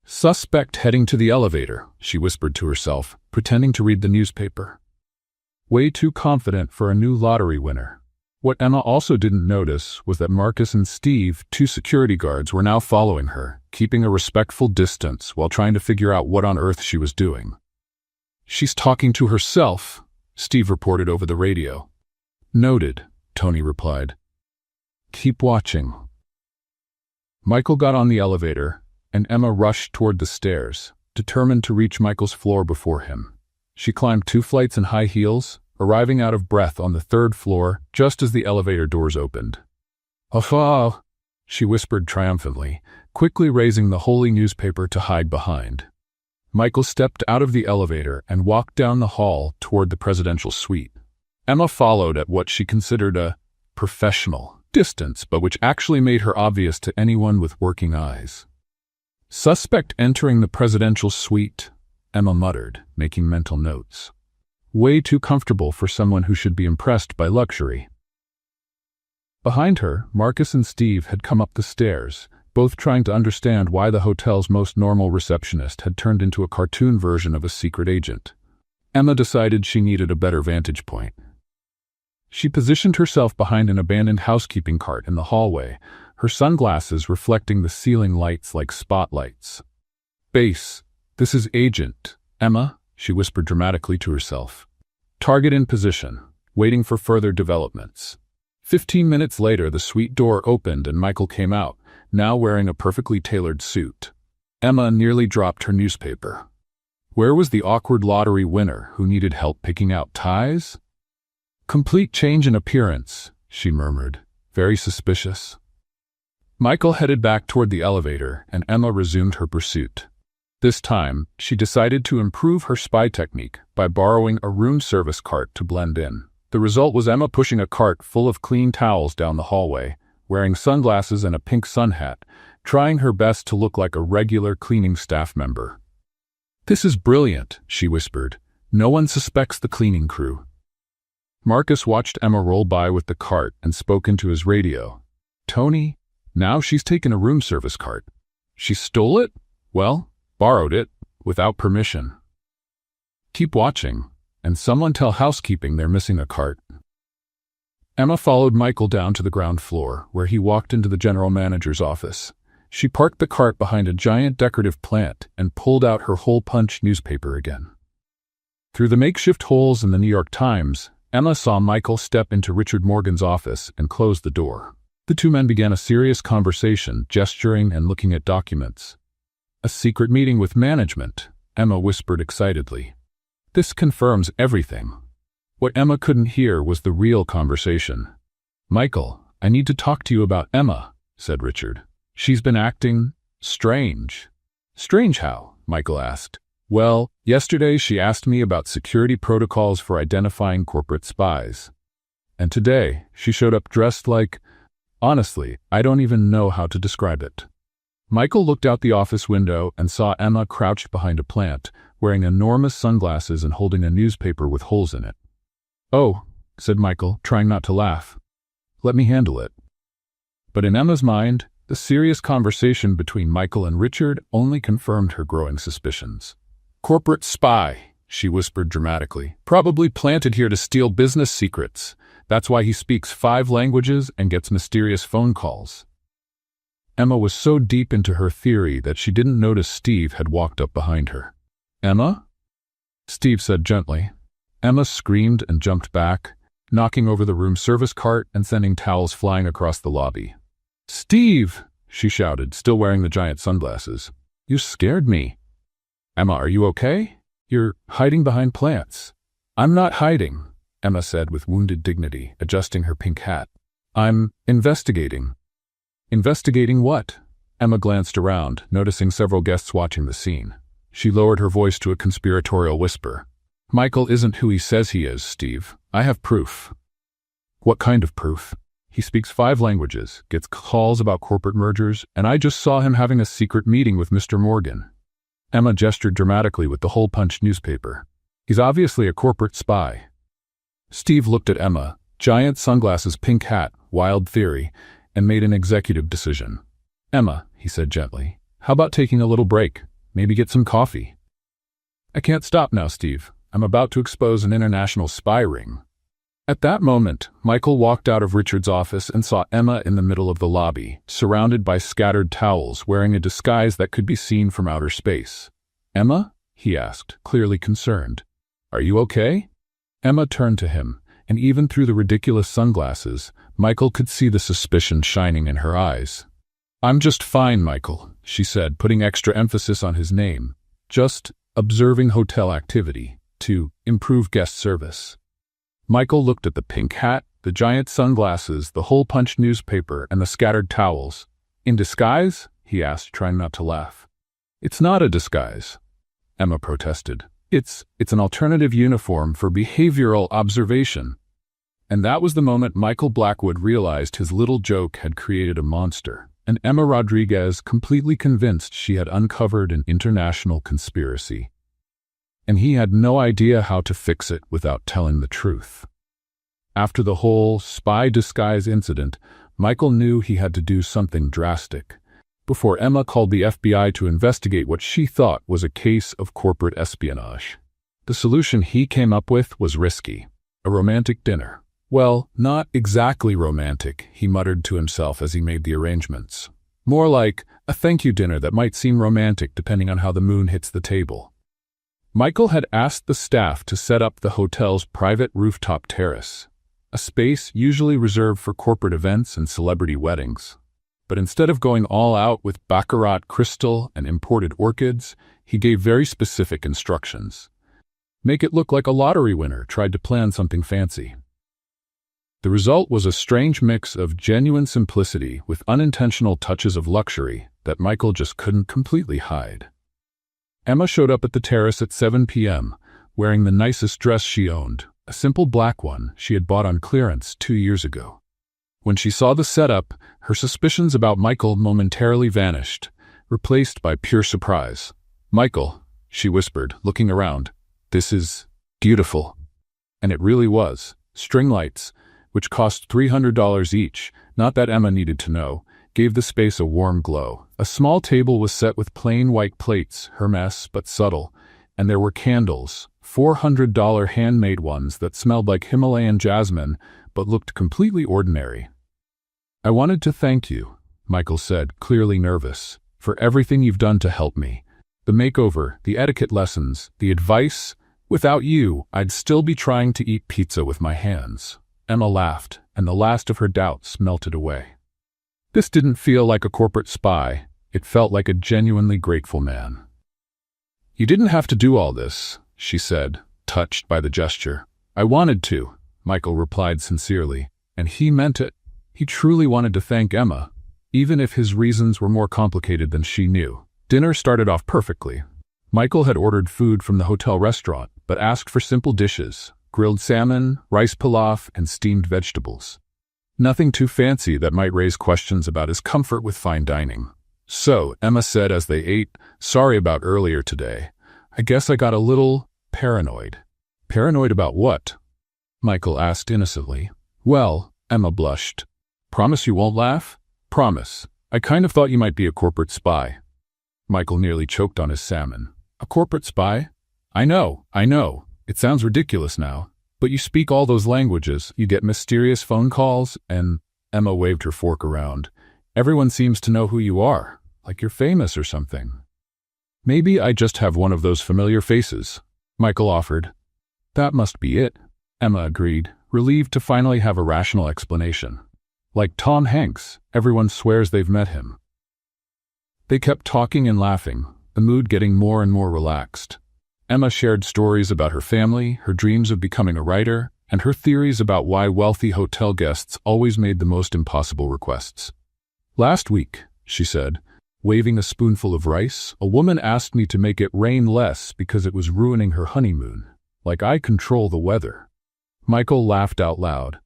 Suspect heading to the elevator, she whispered to herself, pretending to read the newspaper. Way too confident for a new lottery winner. What Emma also didn't notice was that Marcus and Steve, 2 security guards, were now following her, keeping a respectful distance while trying to figure out what on earth she was doing. She's talking to herself, Steve reported over the radio. Noted, Tony replied. Keep watching. Michael got on the elevator, and Emma rushed toward the stairs, determined to reach Michael's floor before him. She climbed 2 flights in high heels, arriving out of breath on the 3rd floor just as the elevator doors opened. "Aha!" she whispered triumphantly, quickly raising the holy newspaper to hide behind. Michael stepped out of the elevator and walked down the hall toward the presidential suite. Emma followed at what she considered a professional distance, but which actually made her obvious to anyone with working eyes. Suspect entering the presidential suite, Emma muttered, making mental notes. Way too comfortable for someone who should be impressed by luxury. Behind her, Marcus and Steve had come up the stairs, both trying to understand why the hotel's most normal receptionist had turned into a cartoon version of a secret agent. Emma decided she needed a better vantage point. She positioned herself behind an abandoned housekeeping cart in the hallway, her sunglasses reflecting the ceiling lights like spotlights. Base, this is Agent Emma, she whispered dramatically to herself. Target in position, waiting for further developments. 15 minutes later, the suite door opened and Michael came out, now wearing a perfectly tailored suit. Emma nearly dropped her newspaper. Where was the awkward lottery winner who needed help picking out ties? Complete change in appearance, she murmured, very suspicious. Michael headed back toward the elevator and Emma resumed her pursuit. This time, she decided to improve her spy technique by borrowing a room service cart to blend in. The result was Emma pushing a cart full of clean towels down the hallway, wearing sunglasses and a pink sun hat, trying her best to look like a regular cleaning staff member. This is brilliant, she whispered. No one suspects the cleaning crew. Marcus watched Emma roll by with the cart and spoke into his radio. Tony, now she's taken a room service cart. She stole it? Well, borrowed it, without permission. Keep watching, and someone tell housekeeping they're missing a cart. Emma followed Michael down to the ground floor, where he walked into the general manager's office. She parked the cart behind a giant decorative plant and pulled out her hole-punch newspaper again. Through the makeshift holes in the New York Times, Emma saw Michael step into Richard Morgan's office and close the door. The 2 men began a serious conversation, gesturing and looking at documents. A secret meeting with management, Emma whispered excitedly. This confirms everything. What Emma couldn't hear was the real conversation. Michael, I need to talk to you about Emma, said Richard. She's been acting strange. Strange how? Michael asked. Well, yesterday she asked me about security protocols for identifying corporate spies. And today, she showed up dressed like… Honestly, I don't even know how to describe it. Michael looked out the office window and saw Emma crouched behind a plant, wearing enormous sunglasses and holding a newspaper with holes in it. Oh, said Michael, trying not to laugh. Let me handle it. But in Emma's mind, the serious conversation between Michael and Richard only confirmed her growing suspicions. Corporate spy, she whispered dramatically. Probably planted here to steal business secrets. That's why he speaks 5 languages and gets mysterious phone calls. Emma was so deep into her theory that she didn't notice Steve had walked up behind her. Emma? Steve said gently. Emma screamed and jumped back, knocking over the room service cart and sending towels flying across the lobby. Steve, she shouted, still wearing the giant sunglasses. You scared me. Emma, are you okay? You're hiding behind plants. I'm not hiding, Emma said with wounded dignity, adjusting her pink hat. I'm investigating. Investigating what? Emma glanced around, noticing several guests watching the scene. She lowered her voice to a conspiratorial whisper. Michael isn't who he says he is, Steve. I have proof. What kind of proof? He speaks 5 languages, gets calls about corporate mergers, and I just saw him having a secret meeting with Mr. Morgan. Emma gestured dramatically with the hole punch newspaper. He's obviously a corporate spy. Steve looked at Emma, giant sunglasses, pink hat, wild theory, and made an executive decision. Emma, he said gently, how about taking a little break? Maybe get some coffee? I can't stop now, Steve. I'm about to expose an international spy ring. At that moment, Michael walked out of Richard's office and saw Emma in the middle of the lobby, surrounded by scattered towels, wearing a disguise that could be seen from outer space. Emma? He asked, clearly concerned. Are you okay? Emma turned to him, and even through the ridiculous sunglasses, Michael could see the suspicion shining in her eyes. I'm just fine, Michael, she said, putting extra emphasis on his name. Just observing hotel activity to improve guest service. Michael looked at the pink hat, the giant sunglasses, the hole punch newspaper, and the scattered towels. In disguise? He asked, trying not to laugh. It's not a disguise, Emma protested. It's an alternative uniform for behavioral observation. And that was the moment Michael Blackwood realized his little joke had created a monster, and Emma Rodriguez completely convinced she had uncovered an international conspiracy. And he had no idea how to fix it without telling the truth. After the whole spy disguise incident, Michael knew he had to do something drastic. Before Emma called the FBI to investigate what she thought was a case of corporate espionage. The solution he came up with was risky. A romantic dinner. Well, not exactly romantic, he muttered to himself as he made the arrangements. More like a thank you dinner that might seem romantic depending on how the moon hits the table. Michael had asked the staff to set up the hotel's private rooftop terrace, a space usually reserved for corporate events and celebrity weddings. But instead of going all out with baccarat crystal and imported orchids, he gave very specific instructions. Make it look like a lottery winner tried to plan something fancy. The result was a strange mix of genuine simplicity with unintentional touches of luxury that Michael just couldn't completely hide. Emma showed up at the terrace at 7 p.m., wearing the nicest dress she owned, a simple black one she had bought on clearance 2 years ago. When she saw the setup, her suspicions about Michael momentarily vanished, replaced by pure surprise. Michael, she whispered, looking around, this is beautiful. And it really was. String lights, which cost $300 each, not that Emma needed to know, gave the space a warm glow. A small table was set with plain white plates, Hermes but subtle, and there were candles, $400 handmade ones that smelled like Himalayan jasmine but looked completely ordinary. I wanted to thank you, Michael said, clearly nervous, for everything you've done to help me. The makeover, the etiquette lessons, the advice. Without you, I'd still be trying to eat pizza with my hands. Emma laughed, and the last of her doubts melted away. This didn't feel like a corporate spy. It felt like a genuinely grateful man. You didn't have to do all this, she said, touched by the gesture. I wanted to, Michael replied sincerely, and he meant it. He truly wanted to thank Emma, even if his reasons were more complicated than she knew. Dinner started off perfectly. Michael had ordered food from the hotel restaurant, but asked for simple dishes, grilled salmon, rice pilaf, and steamed vegetables. Nothing too fancy that might raise questions about his comfort with fine dining. So, Emma said as they ate, sorry about earlier today. I guess I got a little paranoid. Paranoid about what? Michael asked innocently. Well, Emma blushed. Promise you won't laugh? Promise. I kind of thought you might be a corporate spy. Michael nearly choked on his salmon. A corporate spy? I know. It sounds ridiculous now. But you speak all those languages, you get mysterious phone calls, and Emma waved her fork around. Everyone seems to know who you are, like you're famous or something. Maybe I just have one of those familiar faces, Michael offered. That must be it, Emma agreed, relieved to finally have a rational explanation. Like Tom Hanks, everyone swears they've met him. They kept talking and laughing, the mood getting more and more relaxed. Emma shared stories about her family, her dreams of becoming a writer, and her theories about why wealthy hotel guests always made the most impossible requests. "Last week," she said, waving a spoonful of rice, "a woman asked me to make it rain less because it was ruining her honeymoon. Like I control the weather." Michael laughed out loud.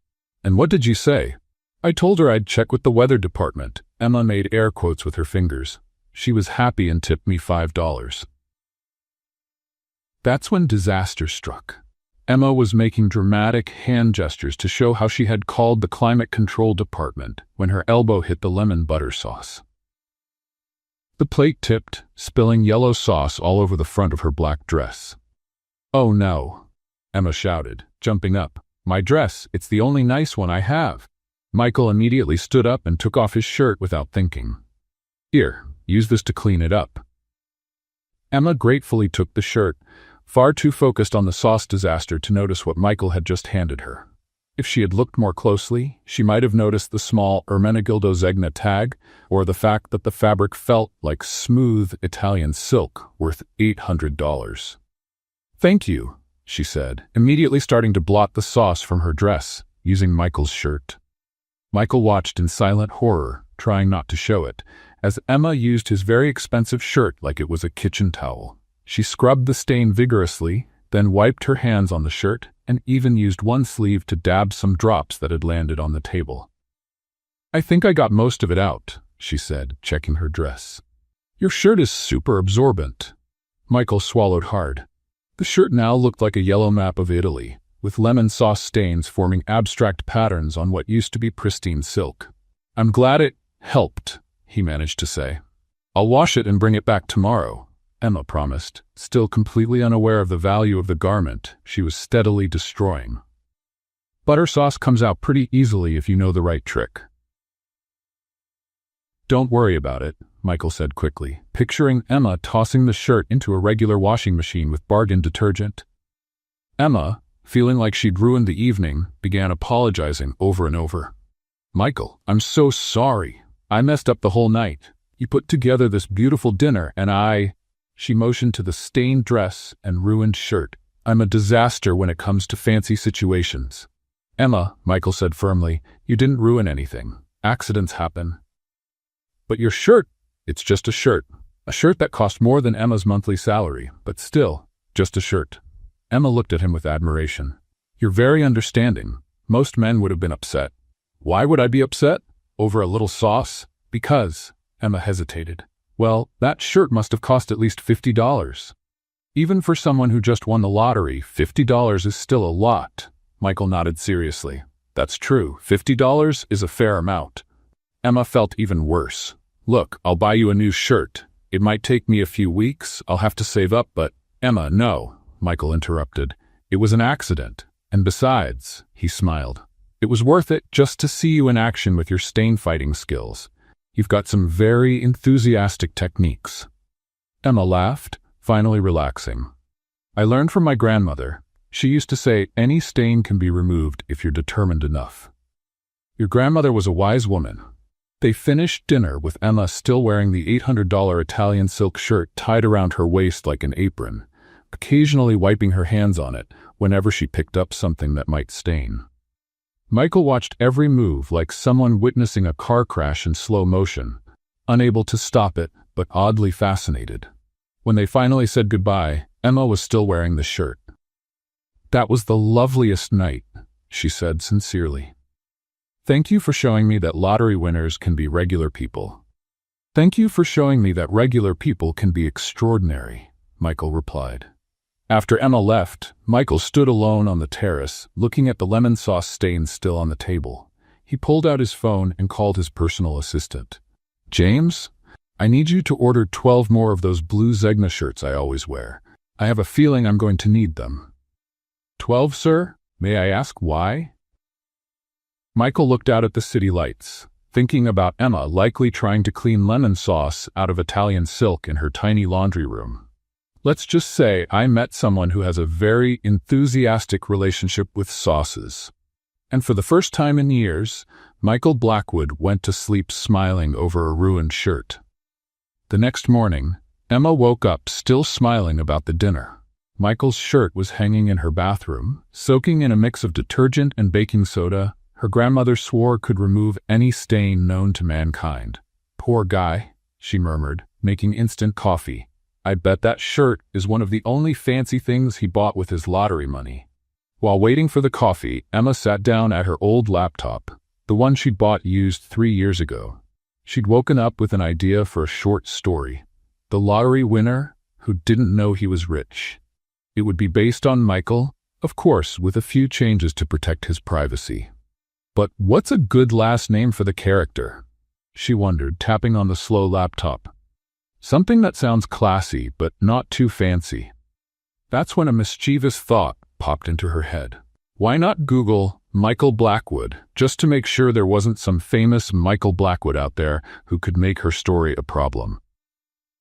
"And what did you say?" "I told her I'd check with the weather department." Emma made air quotes with her fingers. "She was happy and tipped me $5. That's when disaster struck. Emma was making dramatic hand gestures to show how she had called the climate control department when her elbow hit the lemon butter sauce. The plate tipped, spilling yellow sauce all over the front of her black dress. "Oh no," Emma shouted, jumping up. "My dress, it's the only nice one I have." Michael immediately stood up and took off his shirt without thinking. "Here, use this to clean it up." Emma gratefully took the shirt, far too focused on the sauce disaster to notice what Michael had just handed her. If she had looked more closely, she might have noticed the small Ermenegildo Zegna tag, or the fact that the fabric felt like smooth Italian silk worth $800. "Thank you," she said, immediately starting to blot the sauce from her dress, using Michael's shirt. Michael watched in silent horror, trying not to show it, as Emma used his very expensive shirt like it was a kitchen towel. She scrubbed the stain vigorously, then wiped her hands on the shirt, and even used one sleeve to dab some drops that had landed on the table. "I think I got most of it out," she said, checking her dress. "Your shirt is super absorbent." Michael swallowed hard. The shirt now looked like a yellow map of Italy, with lemon sauce stains forming abstract patterns on what used to be pristine silk. "I'm glad it helped," he managed to say. "I'll wash it and bring it back tomorrow," Emma promised, still completely unaware of the value of the garment she was steadily destroying. "Butter sauce comes out pretty easily if you know the right trick." "Don't worry about it," Michael said quickly, picturing Emma tossing the shirt into a regular washing machine with bargain detergent. Emma, feeling like she'd ruined the evening, began apologizing over and over. "Michael, I'm so sorry. I messed up the whole night. You put together this beautiful dinner and She motioned to the stained dress and ruined shirt. "I'm a disaster when it comes to fancy situations." "Emma," Michael said firmly, "you didn't ruin anything. Accidents happen." "But your shirt, it's just a shirt. A shirt that cost more than Emma's monthly salary, but still, just a shirt." Emma looked at him with admiration. "You're very understanding. Most men would have been upset." "Why would I be upset? Over a little sauce?" "Because," Emma hesitated. "Well, that shirt must have cost at least $50. Even for someone who just won the lottery, $50 is still a lot." Michael nodded seriously. "That's true. $50 is a fair amount." Emma felt even worse. "Look, I'll buy you a new shirt. It might take me a few weeks. I'll have to save up, but—" "Emma, no," Michael interrupted. "It was an accident. And besides," he smiled, "it was worth it just to see you in action with your stain-fighting skills. You've got some very enthusiastic techniques." Emma laughed, finally relaxing. "I learned from my grandmother. She used to say, any stain can be removed if you're determined enough." "Your grandmother was a wise woman." They finished dinner with Emma still wearing the $800 Italian silk shirt tied around her waist like an apron, occasionally wiping her hands on it whenever she picked up something that might stain. Michael watched every move like someone witnessing a car crash in slow motion, unable to stop it, but oddly fascinated. When they finally said goodbye, Emma was still wearing the shirt. "That was the loveliest night," she said sincerely. "Thank you for showing me that lottery winners can be regular people." "Thank you for showing me that regular people can be extraordinary," Michael replied. After Emma left, Michael stood alone on the terrace, looking at the lemon sauce stains still on the table. He pulled out his phone and called his personal assistant. "James, I need you to order 12 more of those blue Zegna shirts I always wear. I have a feeling I'm going to need them." "12, sir? May I ask why?" Michael looked out at the city lights, thinking about Emma likely trying to clean lemon sauce out of Italian silk in her tiny laundry room. "Let's just say I met someone who has a very enthusiastic relationship with sauces." And for the first time in years, Michael Blackwood went to sleep smiling over a ruined shirt. The next morning, Emma woke up still smiling about the dinner. Michael's shirt was hanging in her bathroom, soaking in a mix of detergent and baking soda her grandmother swore could remove any stain known to mankind. "Poor guy," she murmured, making instant coffee. "I bet that shirt is one of the only fancy things he bought with his lottery money." While waiting for the coffee, Emma sat down at her old laptop, the one she'd bought used 3 years ago. She'd woken up with an idea for a short story. The lottery winner who didn't know he was rich. It would be based on Michael, of course, with a few changes to protect his privacy. But what's a good last name for the character? She wondered, tapping on the slow laptop. Something that sounds classy, but not too fancy. That's when a mischievous thought popped into her head. Why not Google Michael Blackwood, just to make sure there wasn't some famous Michael Blackwood out there who could make her story a problem?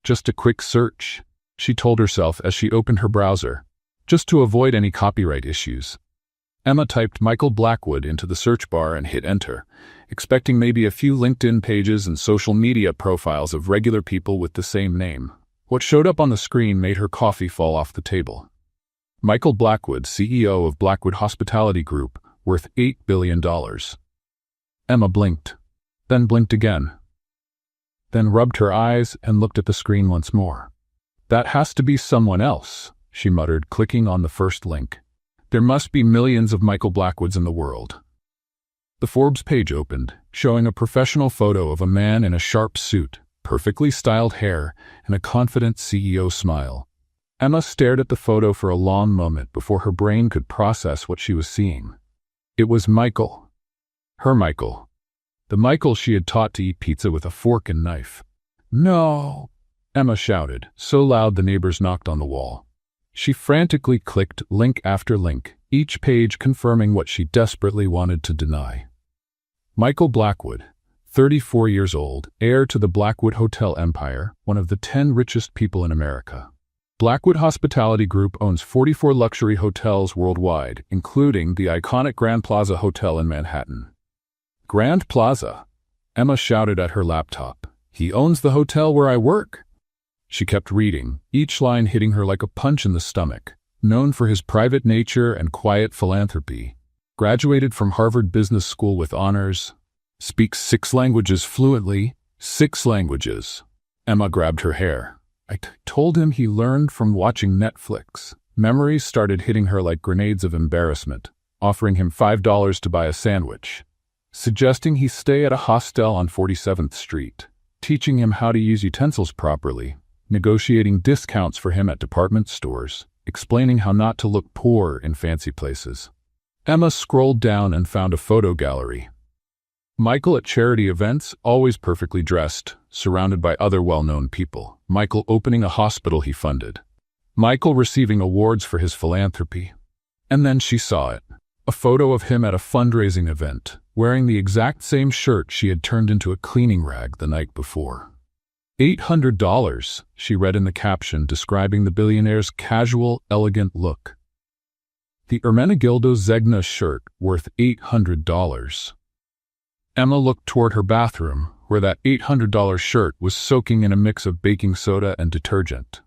Just a quick search, she told herself as she opened her browser, just to avoid any copyright issues. Emma typed Michael Blackwood into the search bar and hit enter, expecting maybe a few LinkedIn pages and social media profiles of regular people with the same name. What showed up on the screen made her coffee fall off the table. Michael Blackwood, CEO of Blackwood Hospitality Group, worth $8 billion. Emma blinked, then blinked again, then rubbed her eyes and looked at the screen once more. "That has to be someone else," she muttered, clicking on the first link. "There must be millions of Michael Blackwoods in the world." The Forbes page opened, showing a professional photo of a man in a sharp suit, perfectly styled hair, and a confident CEO smile. Emma stared at the photo for a long moment before her brain could process what she was seeing. It was Michael. Her Michael. The Michael she had taught to eat pizza with a fork and knife. "No!" Emma shouted, so loud the neighbors knocked on the wall. She frantically clicked link after link, each page confirming what she desperately wanted to deny. Michael Blackwood, 34 years old, heir to the Blackwood Hotel empire, one of the 10 richest people in America. Blackwood Hospitality Group owns 44 luxury hotels worldwide, including the iconic Grand Plaza Hotel in Manhattan. "Grand Plaza," Emma shouted at her laptop. "He owns the hotel where I work." She kept reading, each line hitting her like a punch in the stomach. Known for his private nature and quiet philanthropy. Graduated from Harvard Business School with honors. Speaks 6 languages fluently. 6 languages. Emma grabbed her hair. "I told him he learned from watching Netflix." Memories started hitting her like grenades of embarrassment, offering him $5 to buy a sandwich. Suggesting he stay at a hostel on 47th Street. Teaching him how to use utensils properly. Negotiating discounts for him at department stores, explaining how not to look poor in fancy places. Emma scrolled down and found a photo gallery. Michael at charity events, always perfectly dressed, surrounded by other well-known people. Michael opening a hospital he funded. Michael receiving awards for his philanthropy. And then she saw it. A photo of him at a fundraising event, wearing the exact same shirt she had turned into a cleaning rag the night before. $800, she read in the caption describing the billionaire's casual, elegant look. The Ermenegildo Zegna shirt worth $800. Emma looked toward her bathroom, where that $800 shirt was soaking in a mix of baking soda and detergent.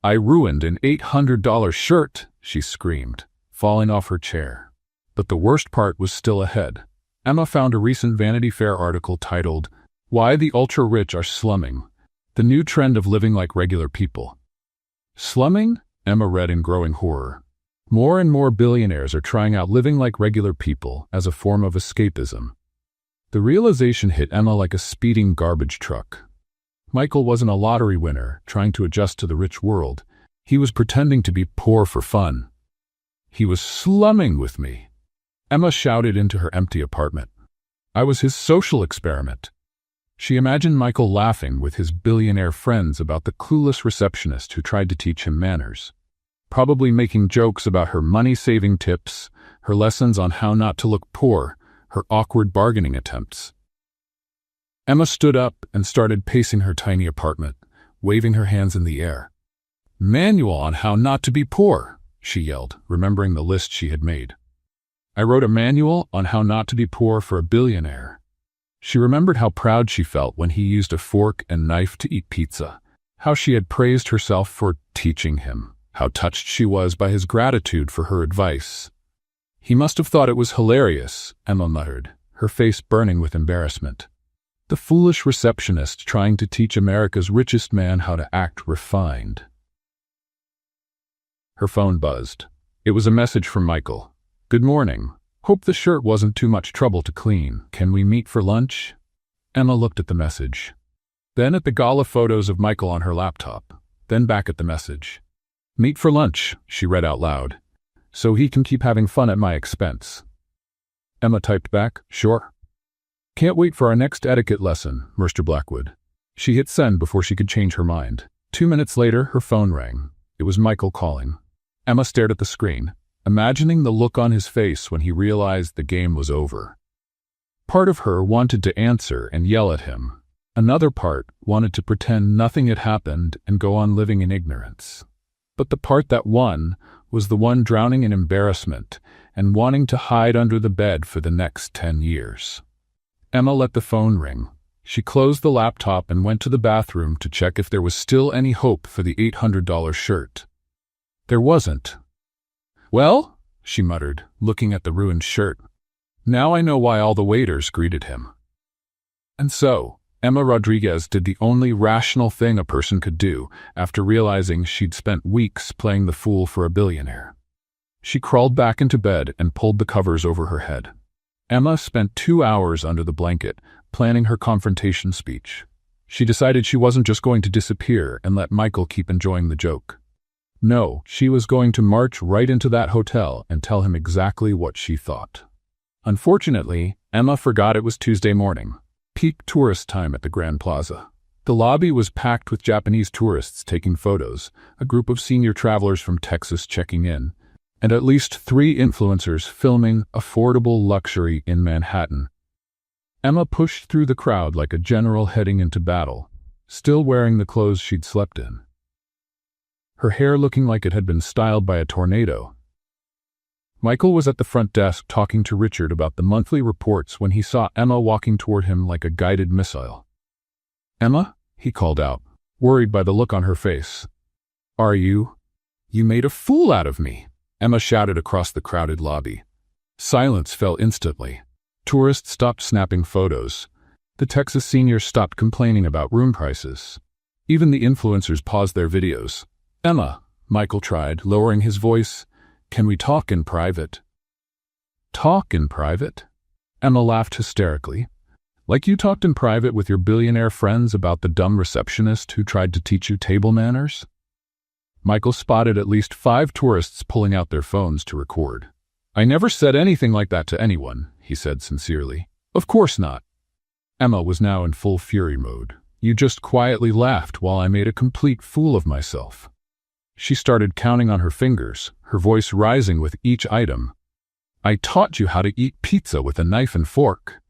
"I ruined an $800 shirt," she screamed, falling off her chair. But the worst part was still ahead. Emma found a recent Vanity Fair article titled, "Why the Ultra-Rich Are Slumming. The New Trend of Living Like Regular People." Slumming? Emma read in growing horror. More and more billionaires are trying out living like regular people as a form of escapism. The realization hit Emma like a speeding garbage truck. Michael wasn't a lottery winner trying to adjust to the rich world. He was pretending to be poor for fun. He was slumming with me. Emma shouted into her empty apartment. I was his social experiment. She imagined Michael laughing with his billionaire friends about the clueless receptionist who tried to teach him manners. Probably making jokes about her money-saving tips, her lessons on how not to look poor, her awkward bargaining attempts. Emma stood up and started pacing her tiny apartment, waving her hands in the air. "Manual on how not to be poor," she yelled, remembering the list she had made. I wrote a manual on how not to be poor for a billionaire. She remembered how proud she felt when he used a fork and knife to eat pizza, how she had praised herself for teaching him, how touched she was by his gratitude for her advice. He must have thought it was hilarious, Emma muttered, her face burning with embarrassment. The foolish receptionist trying to teach America's richest man how to act refined. Her phone buzzed. It was a message from Michael. "Good morning. Hope the shirt wasn't too much trouble to clean. Can we meet for lunch?" Emma looked at the message. Then at the gala photos of Michael on her laptop. Then back at the message. "Meet for lunch," she read out loud. "So he can keep having fun at my expense." Emma typed back, "Sure." "Can't wait for our next etiquette lesson, Mr. Blackwood." She hit send before she could change her mind. 2 minutes later, her phone rang. It was Michael calling. Emma stared at the screen, imagining the look on his face when he realized the game was over. Part of her wanted to answer and yell at him. Another part wanted to pretend nothing had happened and go on living in ignorance. But the part that won was the one drowning in embarrassment and wanting to hide under the bed for the next 10 years. Emma let the phone ring. She closed the laptop and went to the bathroom to check if there was still any hope for the $800 shirt. There wasn't. "Well," she muttered, looking at the ruined shirt. "Now I know why all the waiters greeted him." And so, Emma Rodriguez did the only rational thing a person could do after realizing she'd spent weeks playing the fool for a billionaire. She crawled back into bed and pulled the covers over her head. Emma spent 2 hours under the blanket, planning her confrontation speech. She decided she wasn't just going to disappear and let Michael keep enjoying the joke. No, she was going to march right into that hotel and tell him exactly what she thought. Unfortunately, Emma forgot it was Tuesday morning, peak tourist time at the Grand Plaza. The lobby was packed with Japanese tourists taking photos, a group of senior travelers from Texas checking in, and at least 3 influencers filming affordable luxury in Manhattan. Emma pushed through the crowd like a general heading into battle, still wearing the clothes she'd slept in. Her hair looking like it had been styled by a tornado. Michael was at the front desk talking to Richard about the monthly reports when he saw Emma walking toward him like a guided missile. "Emma?" he called out, worried by the look on her face. "Are you? You made a fool out of me," Emma shouted across the crowded lobby. Silence fell instantly. Tourists stopped snapping photos. The Texas seniors stopped complaining about room prices. Even the influencers paused their videos. "Emma," Michael tried, lowering his voice, "can we talk in private?" "Talk in private?" Emma laughed hysterically. "Like you talked in private with your billionaire friends about the dumb receptionist who tried to teach you table manners?" Michael spotted at least 5 tourists pulling out their phones to record. "I never said anything like that to anyone," he said sincerely. "Of course not." Emma was now in full fury mode. "You just quietly laughed while I made a complete fool of myself." She started counting on her fingers, her voice rising with each item. "I taught you how to eat pizza with a knife and fork."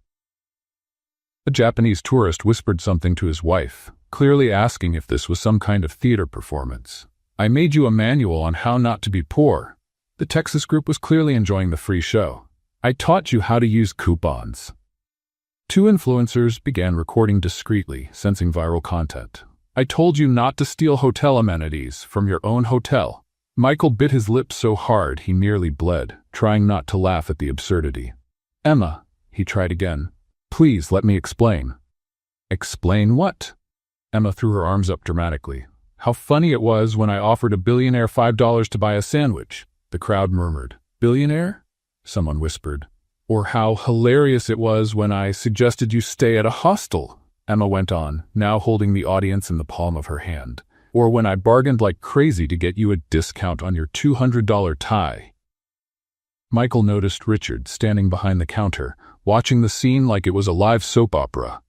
A Japanese tourist whispered something to his wife, clearly asking if this was some kind of theater performance. "I made you a manual on how not to be poor." The Texas group was clearly enjoying the free show. "I taught you how to use coupons." 2 influencers began recording discreetly, sensing viral content. "I told you not to steal hotel amenities from your own hotel." Michael bit his lip so hard he nearly bled, trying not to laugh at the absurdity. "Emma," he tried again, "please let me explain." "Explain what?" Emma threw her arms up dramatically. "How funny it was when I offered a billionaire $5 to buy a sandwich," the crowd murmured. "Billionaire?" someone whispered. "Or how hilarious it was when I suggested you stay at a hostel," Emma went on, now holding the audience in the palm of her hand. "Or when I bargained like crazy to get you a discount on your $200 tie." Michael noticed Richard standing behind the counter, watching the scene like it was a live soap opera.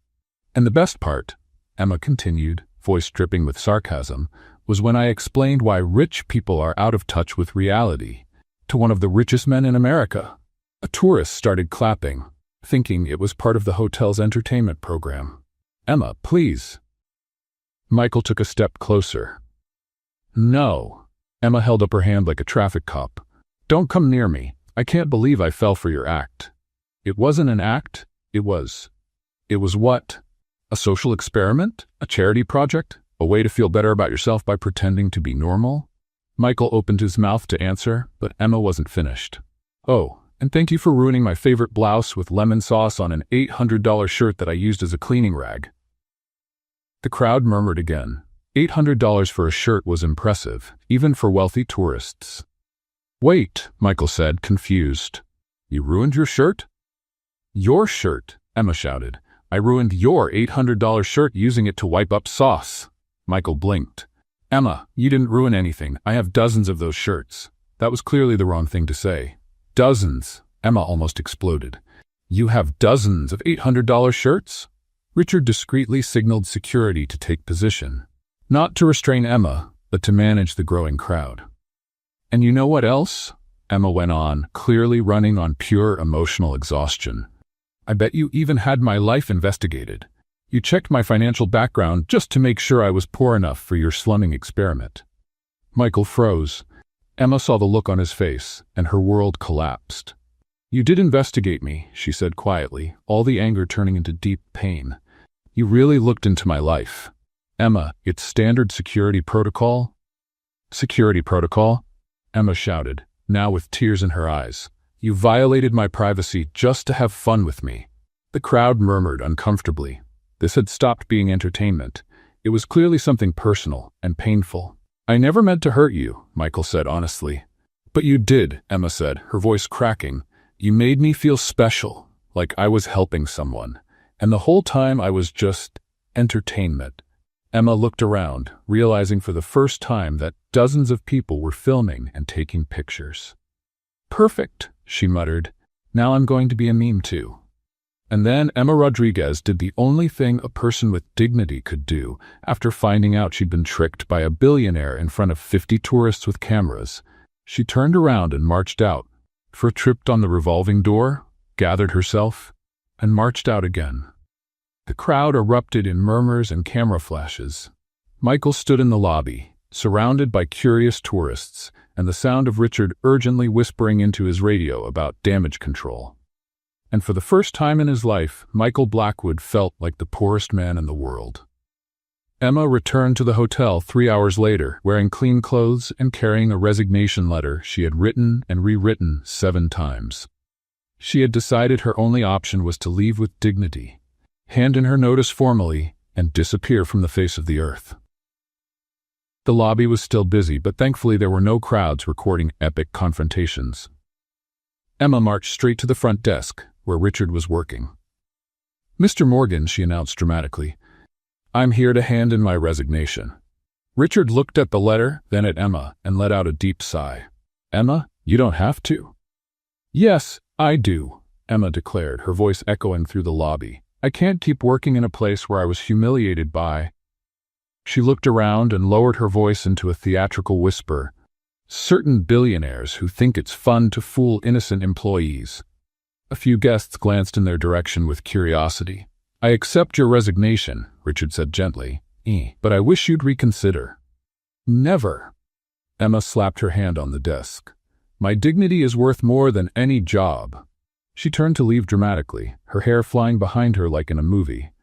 "And the best part," Emma continued, voice dripping with sarcasm, "was when I explained why rich people are out of touch with reality to one of the richest men in America." A tourist started clapping, thinking it was part of the hotel's entertainment program. "Emma, please." Michael took a step closer. "No." Emma held up her hand like a traffic cop. "Don't come near me. I can't believe I fell for your act." "It wasn't an act. It was what? A social experiment? A charity project? A way to feel better about yourself by pretending to be normal?" Michael opened his mouth to answer, but Emma wasn't finished. "Oh, and thank you for ruining my favorite blouse with lemon sauce on an $800 shirt that I used as a cleaning rag." The crowd murmured again. $800 for a shirt was impressive, even for wealthy tourists. "Wait," Michael said, confused. "You ruined your shirt?" "Your shirt," Emma shouted. "I ruined your $800 shirt using it to wipe up sauce." Michael blinked. "Emma, you didn't ruin anything. I have dozens of those shirts." That was clearly the wrong thing to say. "Dozens," Emma almost exploded. "You have dozens of $800 shirts?" Richard discreetly signaled security to take position. Not to restrain Emma, but to manage the growing crowd. "And you know what else?" Emma went on, clearly running on pure emotional exhaustion. "I bet you even had my life investigated. You checked my financial background just to make sure I was poor enough for your slumming experiment." Michael froze. Emma saw the look on his face, and her world collapsed. "You did investigate me," she said quietly, all the anger turning into deep pain. "You really looked into my life." "Emma, it's standard security protocol." "Security protocol?" Emma shouted, now with tears in her eyes. "You violated my privacy just to have fun with me." The crowd murmured uncomfortably. This had stopped being entertainment. It was clearly something personal and painful. "I never meant to hurt you," Michael said honestly. "But you did," Emma said, her voice cracking. "You made me feel special, like I was helping someone. And the whole time I was just entertainment." Emma looked around, realizing for the first time that dozens of people were filming and taking pictures. "Perfect," she muttered. "Now I'm going to be a meme too." And then Emma Rodriguez did the only thing a person with dignity could do after finding out she'd been tricked by a billionaire in front of 50 tourists with cameras. She turned around and marched out, tripped on the revolving door, gathered herself, and marched out again. The crowd erupted in murmurs and camera flashes. Michael stood in the lobby, surrounded by curious tourists, and the sound of Richard urgently whispering into his radio about damage control. And for the first time in his life, Michael Blackwood felt like the poorest man in the world. Emma returned to the hotel 3 hours later, wearing clean clothes and carrying a resignation letter she had written and rewritten 7 times. She had decided her only option was to leave with dignity, hand in her notice formally, and disappear from the face of the earth. The lobby was still busy, but thankfully there were no crowds recording epic confrontations. Emma marched straight to the front desk, where Richard was working. "Mr. Morgan," she announced dramatically, "I'm here to hand in my resignation." Richard looked at the letter, then at Emma, and let out a deep sigh. "Emma, you don't have to." "Yes, I do," Emma declared, her voice echoing through the lobby. "I can't keep working in a place where I was humiliated by—" She looked around and lowered her voice into a theatrical whisper. "Certain billionaires who think it's fun to fool innocent employees." A few guests glanced in their direction with curiosity. "I accept your resignation," Richard said gently, "but I wish you'd reconsider." "Never." Emma slapped her hand on the desk. "My dignity is worth more than any job." She turned to leave dramatically, her hair flying behind her like in a movie.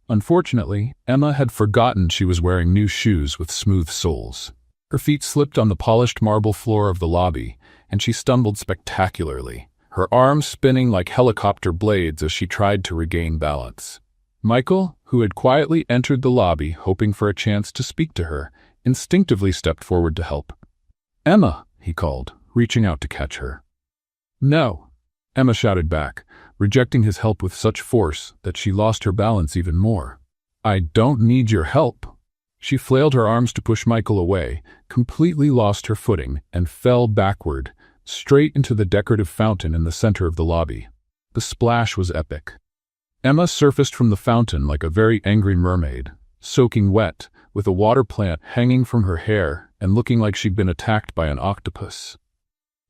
Unfortunately, Emma had forgotten she was wearing new shoes with smooth soles. Her feet slipped on the polished marble floor of the lobby, and she stumbled spectacularly, her arms spinning like helicopter blades as she tried to regain balance. Michael, who had quietly entered the lobby hoping for a chance to speak to her, instinctively stepped forward to help. "Emma," he called, reaching out to catch her. "No," Emma shouted back, rejecting his help with such force that she lost her balance even more. "I don't need your help." She flailed her arms to push Michael away, completely lost her footing, and fell backward, straight into the decorative fountain in the center of the lobby. The splash was epic. Emma surfaced from the fountain like a very angry mermaid, soaking wet, with a water plant hanging from her hair and looking like she'd been attacked by an octopus.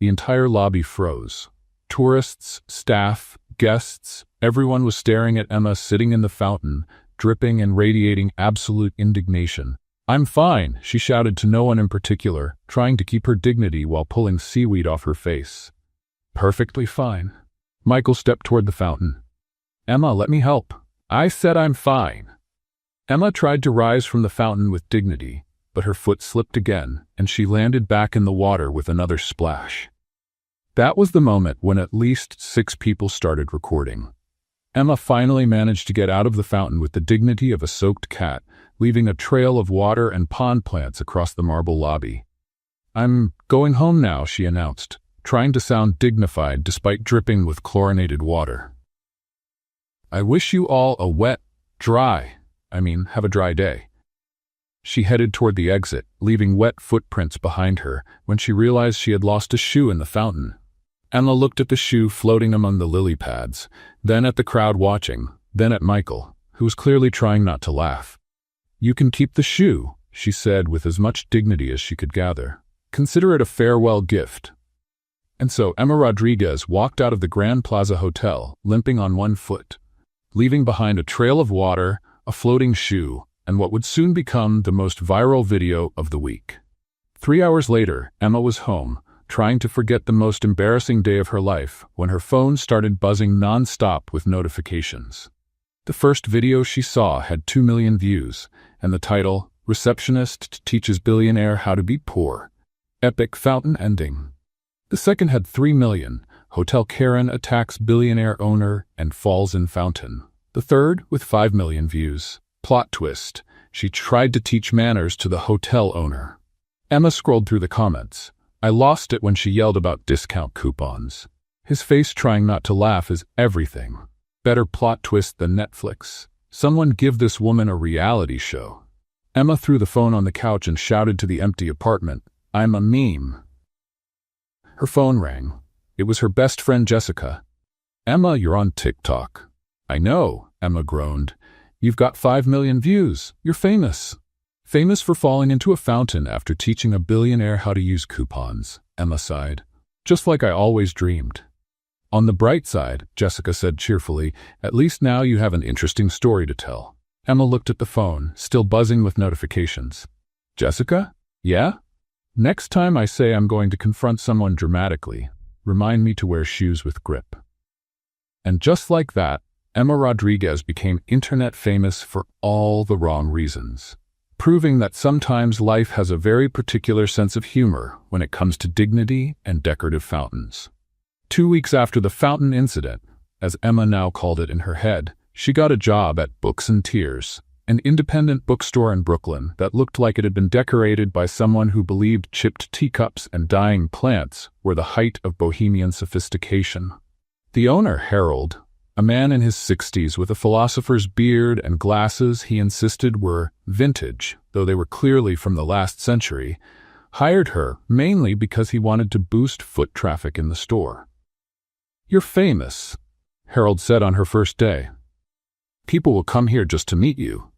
The entire lobby froze. Tourists, staff, guests, everyone was staring at Emma sitting in the fountain, dripping and radiating absolute indignation. "I'm fine," she shouted to no one in particular, trying to keep her dignity while pulling seaweed off her face. "Perfectly fine." Michael stepped toward the fountain. "Emma, let me help." "I said I'm fine." Emma tried to rise from the fountain with dignity, but her foot slipped again, and she landed back in the water with another splash. That was the moment when at least 6 people started recording. Emma finally managed to get out of the fountain with the dignity of a soaked cat, leaving a trail of water and pond plants across the marble lobby. "I'm going home now," she announced, trying to sound dignified despite dripping with chlorinated water. "I wish you all a have a dry day." She headed toward the exit, leaving wet footprints behind her when she realized she had lost a shoe in the fountain. Emma looked at the shoe floating among the lily pads, then at the crowd watching, then at Michael, who was clearly trying not to laugh. "You can keep the shoe," she said with as much dignity as she could gather. "Consider it a farewell gift." And so Emma Rodriguez walked out of the Grand Plaza Hotel, limping on one foot, leaving behind a trail of water, a floating shoe, and what would soon become the most viral video of the week. 3 hours later, Emma was home, trying to forget the most embarrassing day of her life, when her phone started buzzing non-stop with notifications. The first video she saw had 2 million views, and the title, "Receptionist Teaches Billionaire How to Be Poor. Epic Fountain Ending." The second had 3 million, "Hotel Karen Attacks Billionaire Owner and Falls in Fountain." The third, with 5 million views, "Plot Twist, She Tried to Teach Manners to the Hotel Owner." Emma scrolled through the comments. "I lost it when she yelled about discount coupons. His face trying not to laugh is everything. Better plot twist than Netflix. Someone give this woman a reality show." Emma threw the phone on the couch and shouted to the empty apartment, "I'm a meme." Her phone rang. It was her best friend Jessica. "Emma, you're on TikTok." "I know," Emma groaned. "You've got 5 million views. You're famous." "Famous for falling into a fountain after teaching a billionaire how to use coupons," Emma sighed. "Just like I always dreamed." "On the bright side," Jessica said cheerfully, "at least now you have an interesting story to tell." Emma looked at the phone, still buzzing with notifications. "Jessica? Yeah? Next time I say I'm going to confront someone dramatically, remind me to wear shoes with grip." And just like that, Emma Rodriguez became internet famous for all the wrong reasons, proving that sometimes life has a very particular sense of humor when it comes to dignity and decorative fountains. 2 weeks after the fountain incident, as Emma now called it in her head, she got a job at Books and Tears, an independent bookstore in Brooklyn that looked like it had been decorated by someone who believed chipped teacups and dying plants were the height of bohemian sophistication. The owner, Harold, a man in his 60s with a philosopher's beard and glasses he insisted were vintage, though they were clearly from the last century, hired her mainly because he wanted to boost foot traffic in the store. "You're famous," Harold said on her first day. "People will come here just to meet you."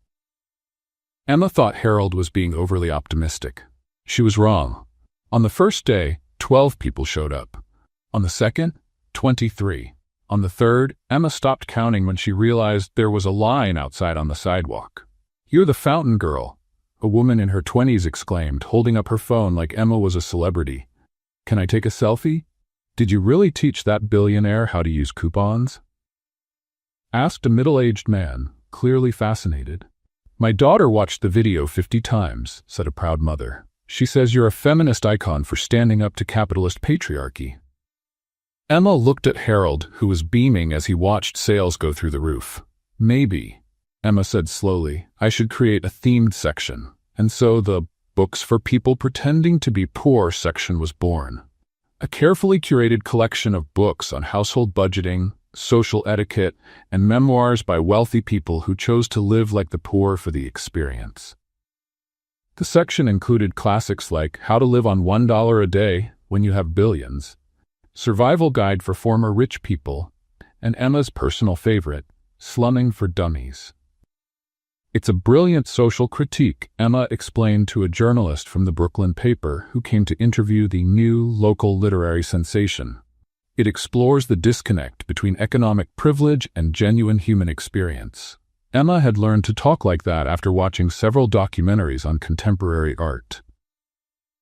Emma thought Harold was being overly optimistic. She was wrong. On the first day, 12 people showed up. On the second, 23. On the third, Emma stopped counting when she realized there was a line outside on the sidewalk. "You're the fountain girl," a woman in her 20s exclaimed, holding up her phone like Emma was a celebrity. "Can I take a selfie? Did you really teach that billionaire how to use coupons?" asked a middle-aged man, clearly fascinated. "My daughter watched the video 50 times, said a proud mother. "She says you're a feminist icon for standing up to capitalist patriarchy." Emma looked at Harold, who was beaming as he watched sales go through the roof. "Maybe," Emma said slowly, "I should create a themed section." And so the Books for People Pretending to Be Poor section was born. A carefully curated collection of books on household budgeting, social etiquette, and memoirs by wealthy people who chose to live like the poor for the experience. The section included classics like How to Live on $1 a Day When You Have Billions, Survival Guide for Former Rich People, and Emma's personal favorite, Slumming for Dummies. "It's a brilliant social critique," Emma explained to a journalist from the Brooklyn paper who came to interview the new local literary sensation. "It explores the disconnect between economic privilege and genuine human experience." Emma had learned to talk like that after watching several documentaries on contemporary art.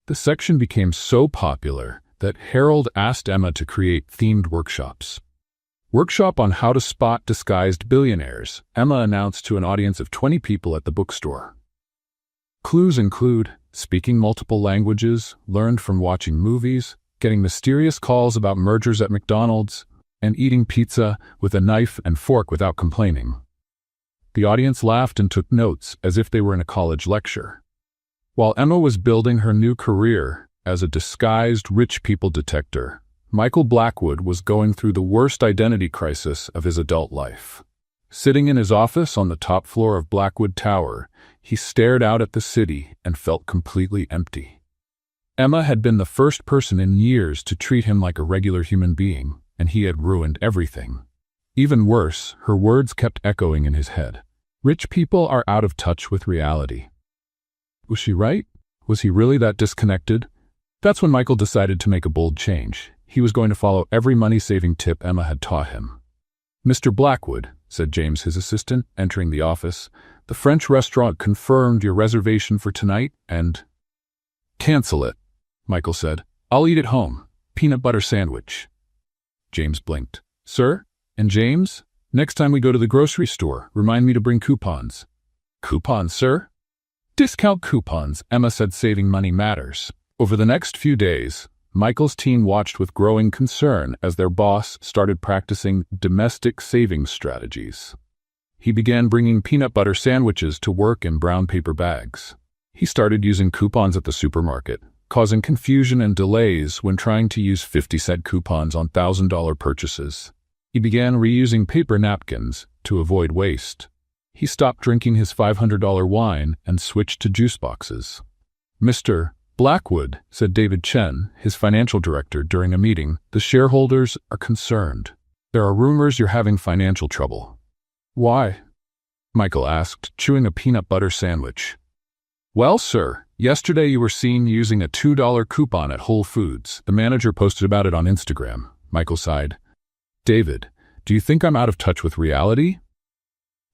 The section became so popular that Harold asked Emma to create themed workshops. "Workshop on how to spot disguised billionaires," Emma announced to an audience of 20 people at the bookstore. "Clues include speaking multiple languages, learned from watching movies, getting mysterious calls about mergers at McDonald's, and eating pizza with a knife and fork without complaining. The audience laughed and took notes as if they were in a college lecture. While Emma was building her new career as a disguised rich people detector, Michael Blackwood was going through the worst identity crisis of his adult life. Sitting in his office on the top floor of Blackwood Tower, he stared out at the city and felt completely empty. Emma had been the first person in years to treat him like a regular human being, and he had ruined everything. Even worse, her words kept echoing in his head. Rich people are out of touch with reality. Was she right? Was he really that disconnected? That's when Michael decided to make a bold change. He was going to follow every money-saving tip Emma had taught him. "Mr. Blackwood," said James, his assistant, entering the office, "the French restaurant confirmed your reservation for tonight and—" "Cancel it," Michael said. "I'll eat at home. Peanut butter sandwich." James blinked. "Sir? And James? Next time we go to the grocery store, remind me to bring coupons." "Coupons, sir?" "Discount coupons," Emma said, "saving money matters." Over the next few days, Michael's team watched with growing concern as their boss started practicing domestic savings strategies. He began bringing peanut butter sandwiches to work in brown paper bags. He started using coupons at the supermarket, causing confusion and delays when trying to use 50-cent coupons on $1,000 purchases. He began reusing paper napkins to avoid waste. He stopped drinking his $500 wine and switched to juice boxes. "Mr. Blackwood," said David Chen, his financial director, during a meeting, "the shareholders are concerned. There are rumors you're having financial trouble." "Why?" Michael asked, chewing a peanut butter sandwich. "Well, sir, yesterday you were seen using a $2 coupon at Whole Foods. The manager posted about it on Instagram." Michael sighed. "David, do you think I'm out of touch with reality?"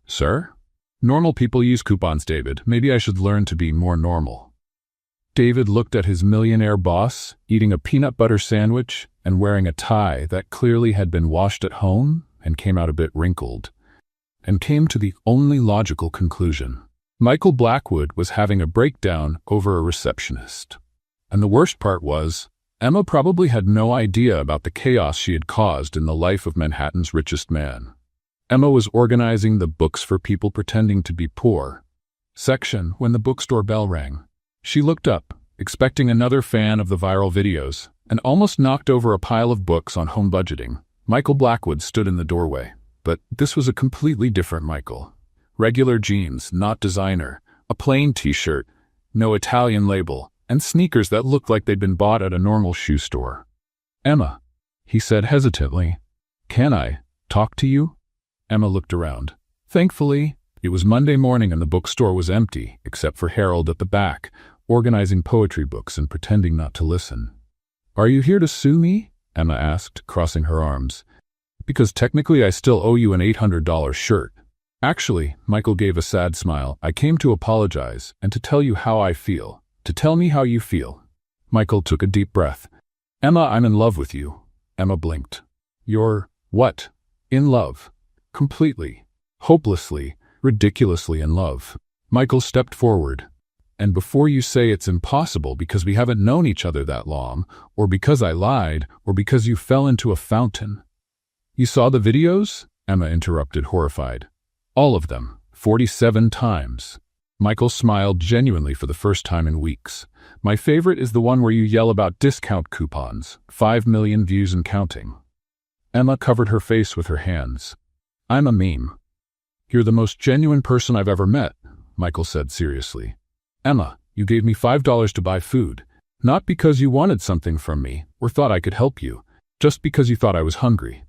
"Sir? Normal people use coupons, David. Maybe I should learn to be more normal." David looked at his millionaire boss, eating a peanut butter sandwich and wearing a tie that clearly had been washed at home and came out a bit wrinkled, and came to the only logical conclusion. Michael Blackwood was having a breakdown over a receptionist. And the worst part was, Emma probably had no idea about the chaos she had caused in the life of Manhattan's richest man. Emma was organizing the books for people pretending to be poor section when the bookstore bell rang. She looked up, expecting another fan of the viral videos, and almost knocked over a pile of books on home budgeting. Michael Blackwood stood in the doorway. But this was a completely different Michael. Regular jeans, not designer, a plain t-shirt, no Italian label, and sneakers that looked like they'd been bought at a normal shoe store. "Emma," he said hesitantly, "can I talk to you?" Emma looked around. Thankfully, it was Monday morning and the bookstore was empty, except for Harold at the back, organizing poetry books and pretending not to listen. "Are you here to sue me?" Emma asked, crossing her arms. "Because technically I still owe you an $800 shirt." "Actually," Michael gave a sad smile, "I came to apologize and to tell you how I feel. To tell me how you feel." Michael took a deep breath. "Emma, I'm in love with you." Emma blinked. "You're what?" "In love. Completely. Hopelessly. Ridiculously in love." Michael stepped forward. "And before you say it's impossible because we haven't known each other that long, or because I lied, or because you fell into a fountain." "You saw the videos?" Emma interrupted, horrified. "All of them. 47 times." Michael smiled genuinely for the first time in weeks. "My favorite is the one where you yell about discount coupons. 5 million views and counting." Emma covered her face with her hands. "I'm a meme." "You're the most genuine person I've ever met," Michael said seriously. "Emma, you gave me $5 to buy food, not because you wanted something from me or thought I could help you, just because you thought I was hungry."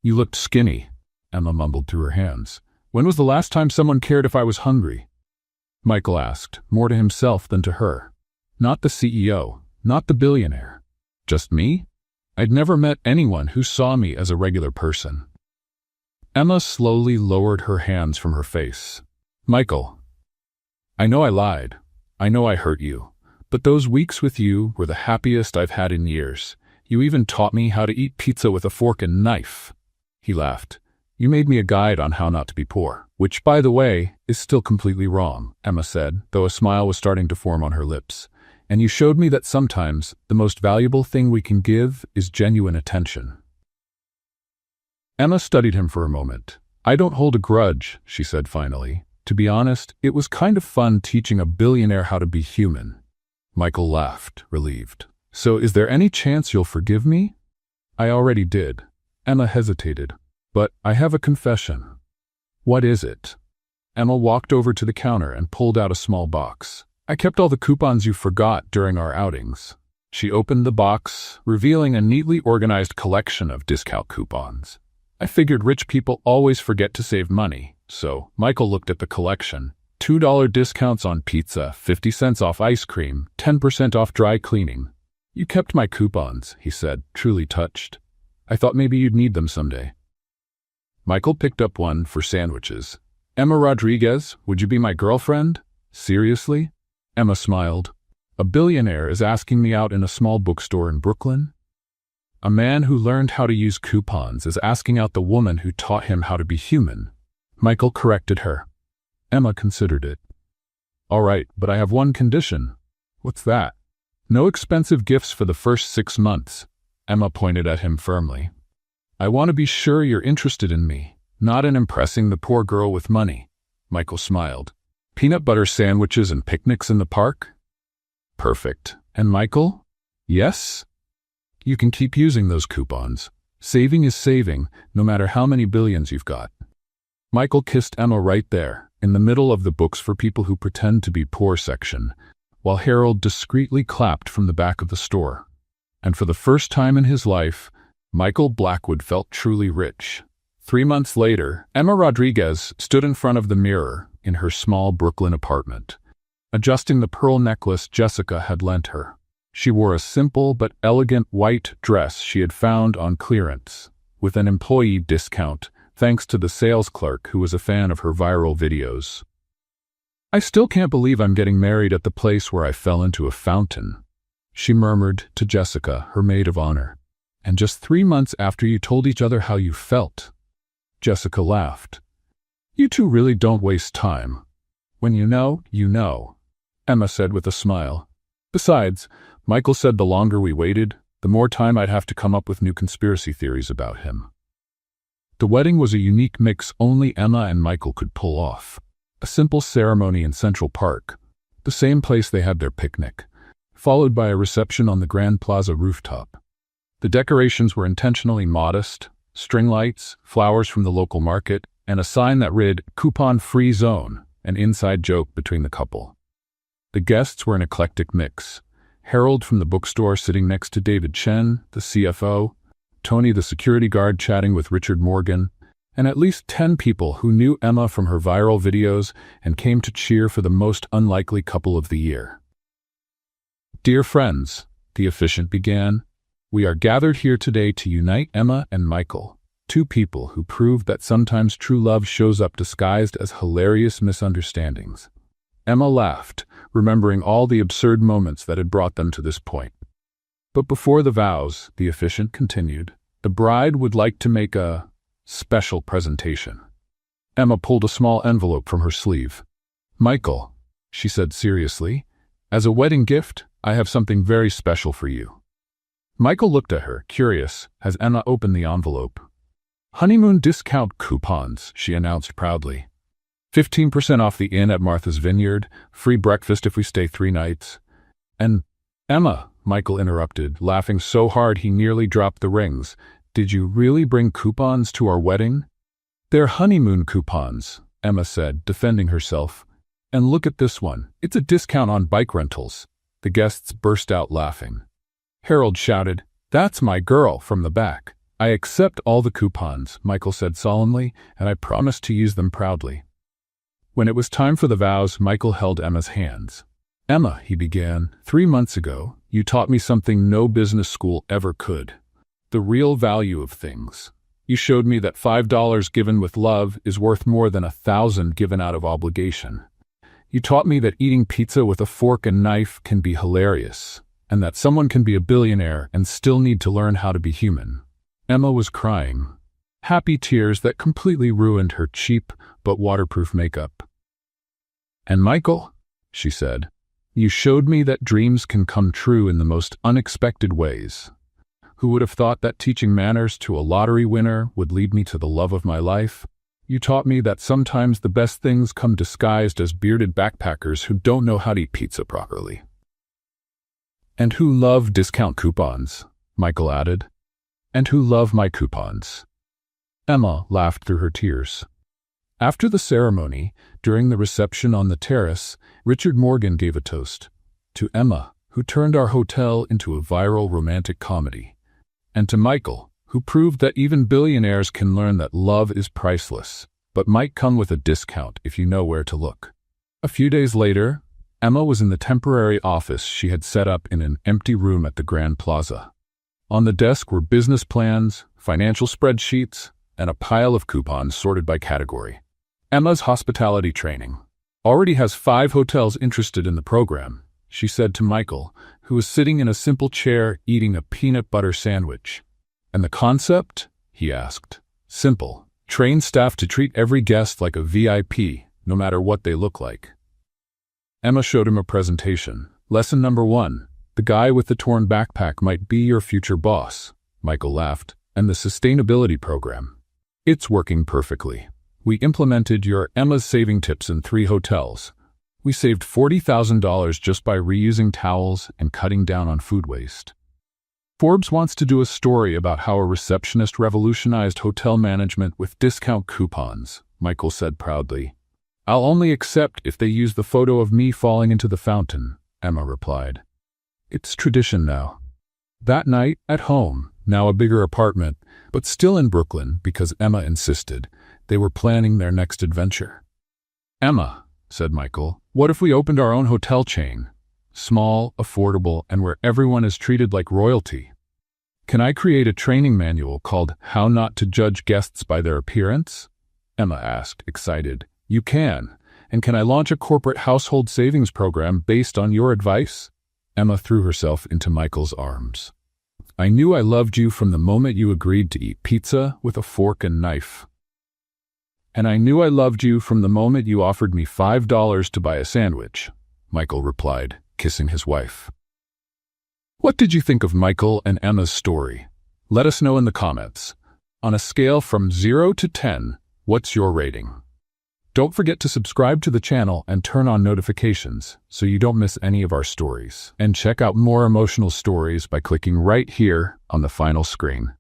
"You looked skinny," Emma mumbled through her hands. "When was the last time someone cared if I was hungry?" Michael asked, more to himself than to her. "Not the CEO, not the billionaire. Just me? I'd never met anyone who saw me as a regular person." Emma slowly lowered her hands from her face. "Michael, I know I lied. I know I hurt you. But those weeks with you were the happiest I've had in years. You even taught me how to eat pizza with a fork and knife." He laughed. You made me a guide on how not to be poor, which, by the way, is still completely wrong, Emma said, though a smile was starting to form on her lips. And you showed me that sometimes the most valuable thing we can give is genuine attention. Emma studied him for a moment. I don't hold a grudge, she said finally. To be honest, it was kind of fun teaching a billionaire how to be human. Michael laughed, relieved. So is there any chance you'll forgive me? I already did. Emma hesitated. But I have a confession. What is it? Emma walked over to the counter and pulled out a small box. I kept all the coupons you forgot during our outings. She opened the box, revealing a neatly organized collection of discount coupons. I figured rich people always forget to save money, so Michael looked at the collection. $2 discounts on pizza, 50 cents off ice cream, 10% off dry cleaning. You kept my coupons, he said, truly touched. I thought maybe you'd need them someday. Michael picked up one for sandwiches. Emma Rodriguez, would you be my girlfriend? Seriously? Emma smiled. A billionaire is asking me out in a small bookstore in Brooklyn? A man who learned how to use coupons is asking out the woman who taught him how to be human. Michael corrected her. Emma considered it. All right, but I have one condition. What's that? No expensive gifts for the first 6 months. Emma pointed at him firmly. I want to be sure you're interested in me, not in impressing the poor girl with money. Michael smiled. Peanut butter sandwiches and picnics in the park? Perfect. And Michael? Yes? You can keep using those coupons. Saving is saving, no matter how many billions you've got. Michael kissed Emma right there, in the middle of the books for people who pretend to be poor section, while Harold discreetly clapped from the back of the store. And for the first time in his life, Michael Blackwood felt truly rich. 3 months later, Emma Rodriguez stood in front of the mirror in her small Brooklyn apartment, adjusting the pearl necklace Jessica had lent her. She wore a simple but elegant white dress she had found on clearance, with an employee discount, thanks to the sales clerk who was a fan of her viral videos. I still can't believe I'm getting married at the place where I fell into a fountain, she murmured to Jessica, her maid of honor. And just 3 months after you told each other how you felt. Jessica laughed. You two really don't waste time. When you know, you know, Emma said with a smile. Besides, Michael said the longer we waited, the more time I'd have to come up with new conspiracy theories about him. The wedding was a unique mix only Emma and Michael could pull off. A simple ceremony in Central Park, the same place they had their picnic, followed by a reception on the Grand Plaza rooftop. The decorations were intentionally modest, string lights, flowers from the local market, and a sign that read, "Coupon-free zone," an inside joke between the couple. The guests were an eclectic mix. Harold from the bookstore sitting next to David Chen, the CFO, Tony the security guard chatting with Richard Morgan, and at least 10 people who knew Emma from her viral videos and came to cheer for the most unlikely couple of the year. Dear friends, the officiant began, we are gathered here today to unite Emma and Michael, 2 people who proved that sometimes true love shows up disguised as hilarious misunderstandings. Emma laughed, remembering all the absurd moments that had brought them to this point. But before the vows, the officiant continued, the bride would like to make a special presentation. Emma pulled a small envelope from her sleeve. Michael, she said seriously, as a wedding gift, I have something very special for you. Michael looked at her, curious, as Emma opened the envelope. Honeymoon discount coupons, she announced proudly. 15% off the inn at Martha's Vineyard, free breakfast if we stay 3 nights. And, Emma, Michael interrupted, laughing so hard he nearly dropped the rings. Did you really bring coupons to our wedding? They're honeymoon coupons, Emma said, defending herself. And look at this one. It's a discount on bike rentals. The guests burst out laughing. Harold shouted, That's my girl, from the back. I accept all the coupons, Michael said solemnly, and I promise to use them proudly. When it was time for the vows, Michael held Emma's hands. Emma, he began, 3 months ago, you taught me something no business school ever could. The real value of things. You showed me that $5 given with love is worth more than 1,000 given out of obligation. You taught me that eating pizza with a fork and knife can be hilarious, and that someone can be a billionaire and still need to learn how to be human. Emma was crying. happy tears that completely ruined her cheap but waterproof makeup. "And Michael," she said, "you showed me that dreams can come true in the most unexpected ways. Who would have thought that teaching manners to a lottery winner would lead me to the love of my life? You taught me that sometimes the best things come disguised as bearded backpackers who don't know how to eat pizza properly." "And who love discount coupons," Michael added. "And who love my coupons." Emma laughed through her tears. After the ceremony, during the reception on the terrace, Richard Morgan gave a toast to Emma, who turned our hotel into a viral romantic comedy, and to Michael, who proved that even billionaires can learn that love is priceless, but might come with a discount if you know where to look. A few days later, Emma was in the temporary office she had set up in an empty room at the Grand Plaza. On the desk were business plans, financial spreadsheets, and a pile of coupons sorted by category. Emma's hospitality training already has 5 hotels interested in the program, she said to Michael, who was sitting in a simple chair eating a peanut butter sandwich. "And the concept?" he asked. "Simple. Train staff to treat every guest like a VIP, no matter what they look like." Emma showed him a presentation. "Lesson number 1. The guy with the torn backpack might be your future boss." Michael laughed. "And the sustainability program? It's working perfectly. We implemented your Emma's saving tips in 3 hotels. We saved $40,000 just by reusing towels and cutting down on food waste." Forbes wants to do a story about how a receptionist revolutionized hotel management with discount coupons, Michael said proudly. "I'll only accept if they use the photo of me falling into the fountain," Emma replied. "It's tradition now." That night, at home, now a bigger apartment, but still in Brooklyn because Emma insisted, they were planning their next adventure. "Emma," said Michael, "what if we opened our own hotel chain? Small, affordable, and where everyone is treated like royalty. Can I create a training manual called How Not to Judge Guests by Their Appearance?" Emma asked, excited. "You can. And can I launch a corporate household savings program based on your advice?" Emma threw herself into Michael's arms. "I knew I loved you from the moment you agreed to eat pizza with a fork and knife. And I knew I loved you from the moment you offered me $5 to buy a sandwich," Michael replied, kissing his wife. What did you think of Michael and Emma's story? Let us know in the comments. On a scale from 0 to 10, what's your rating? Don't forget to subscribe to the channel and turn on notifications so you don't miss any of our stories. And check out more emotional stories by clicking right here on the final screen.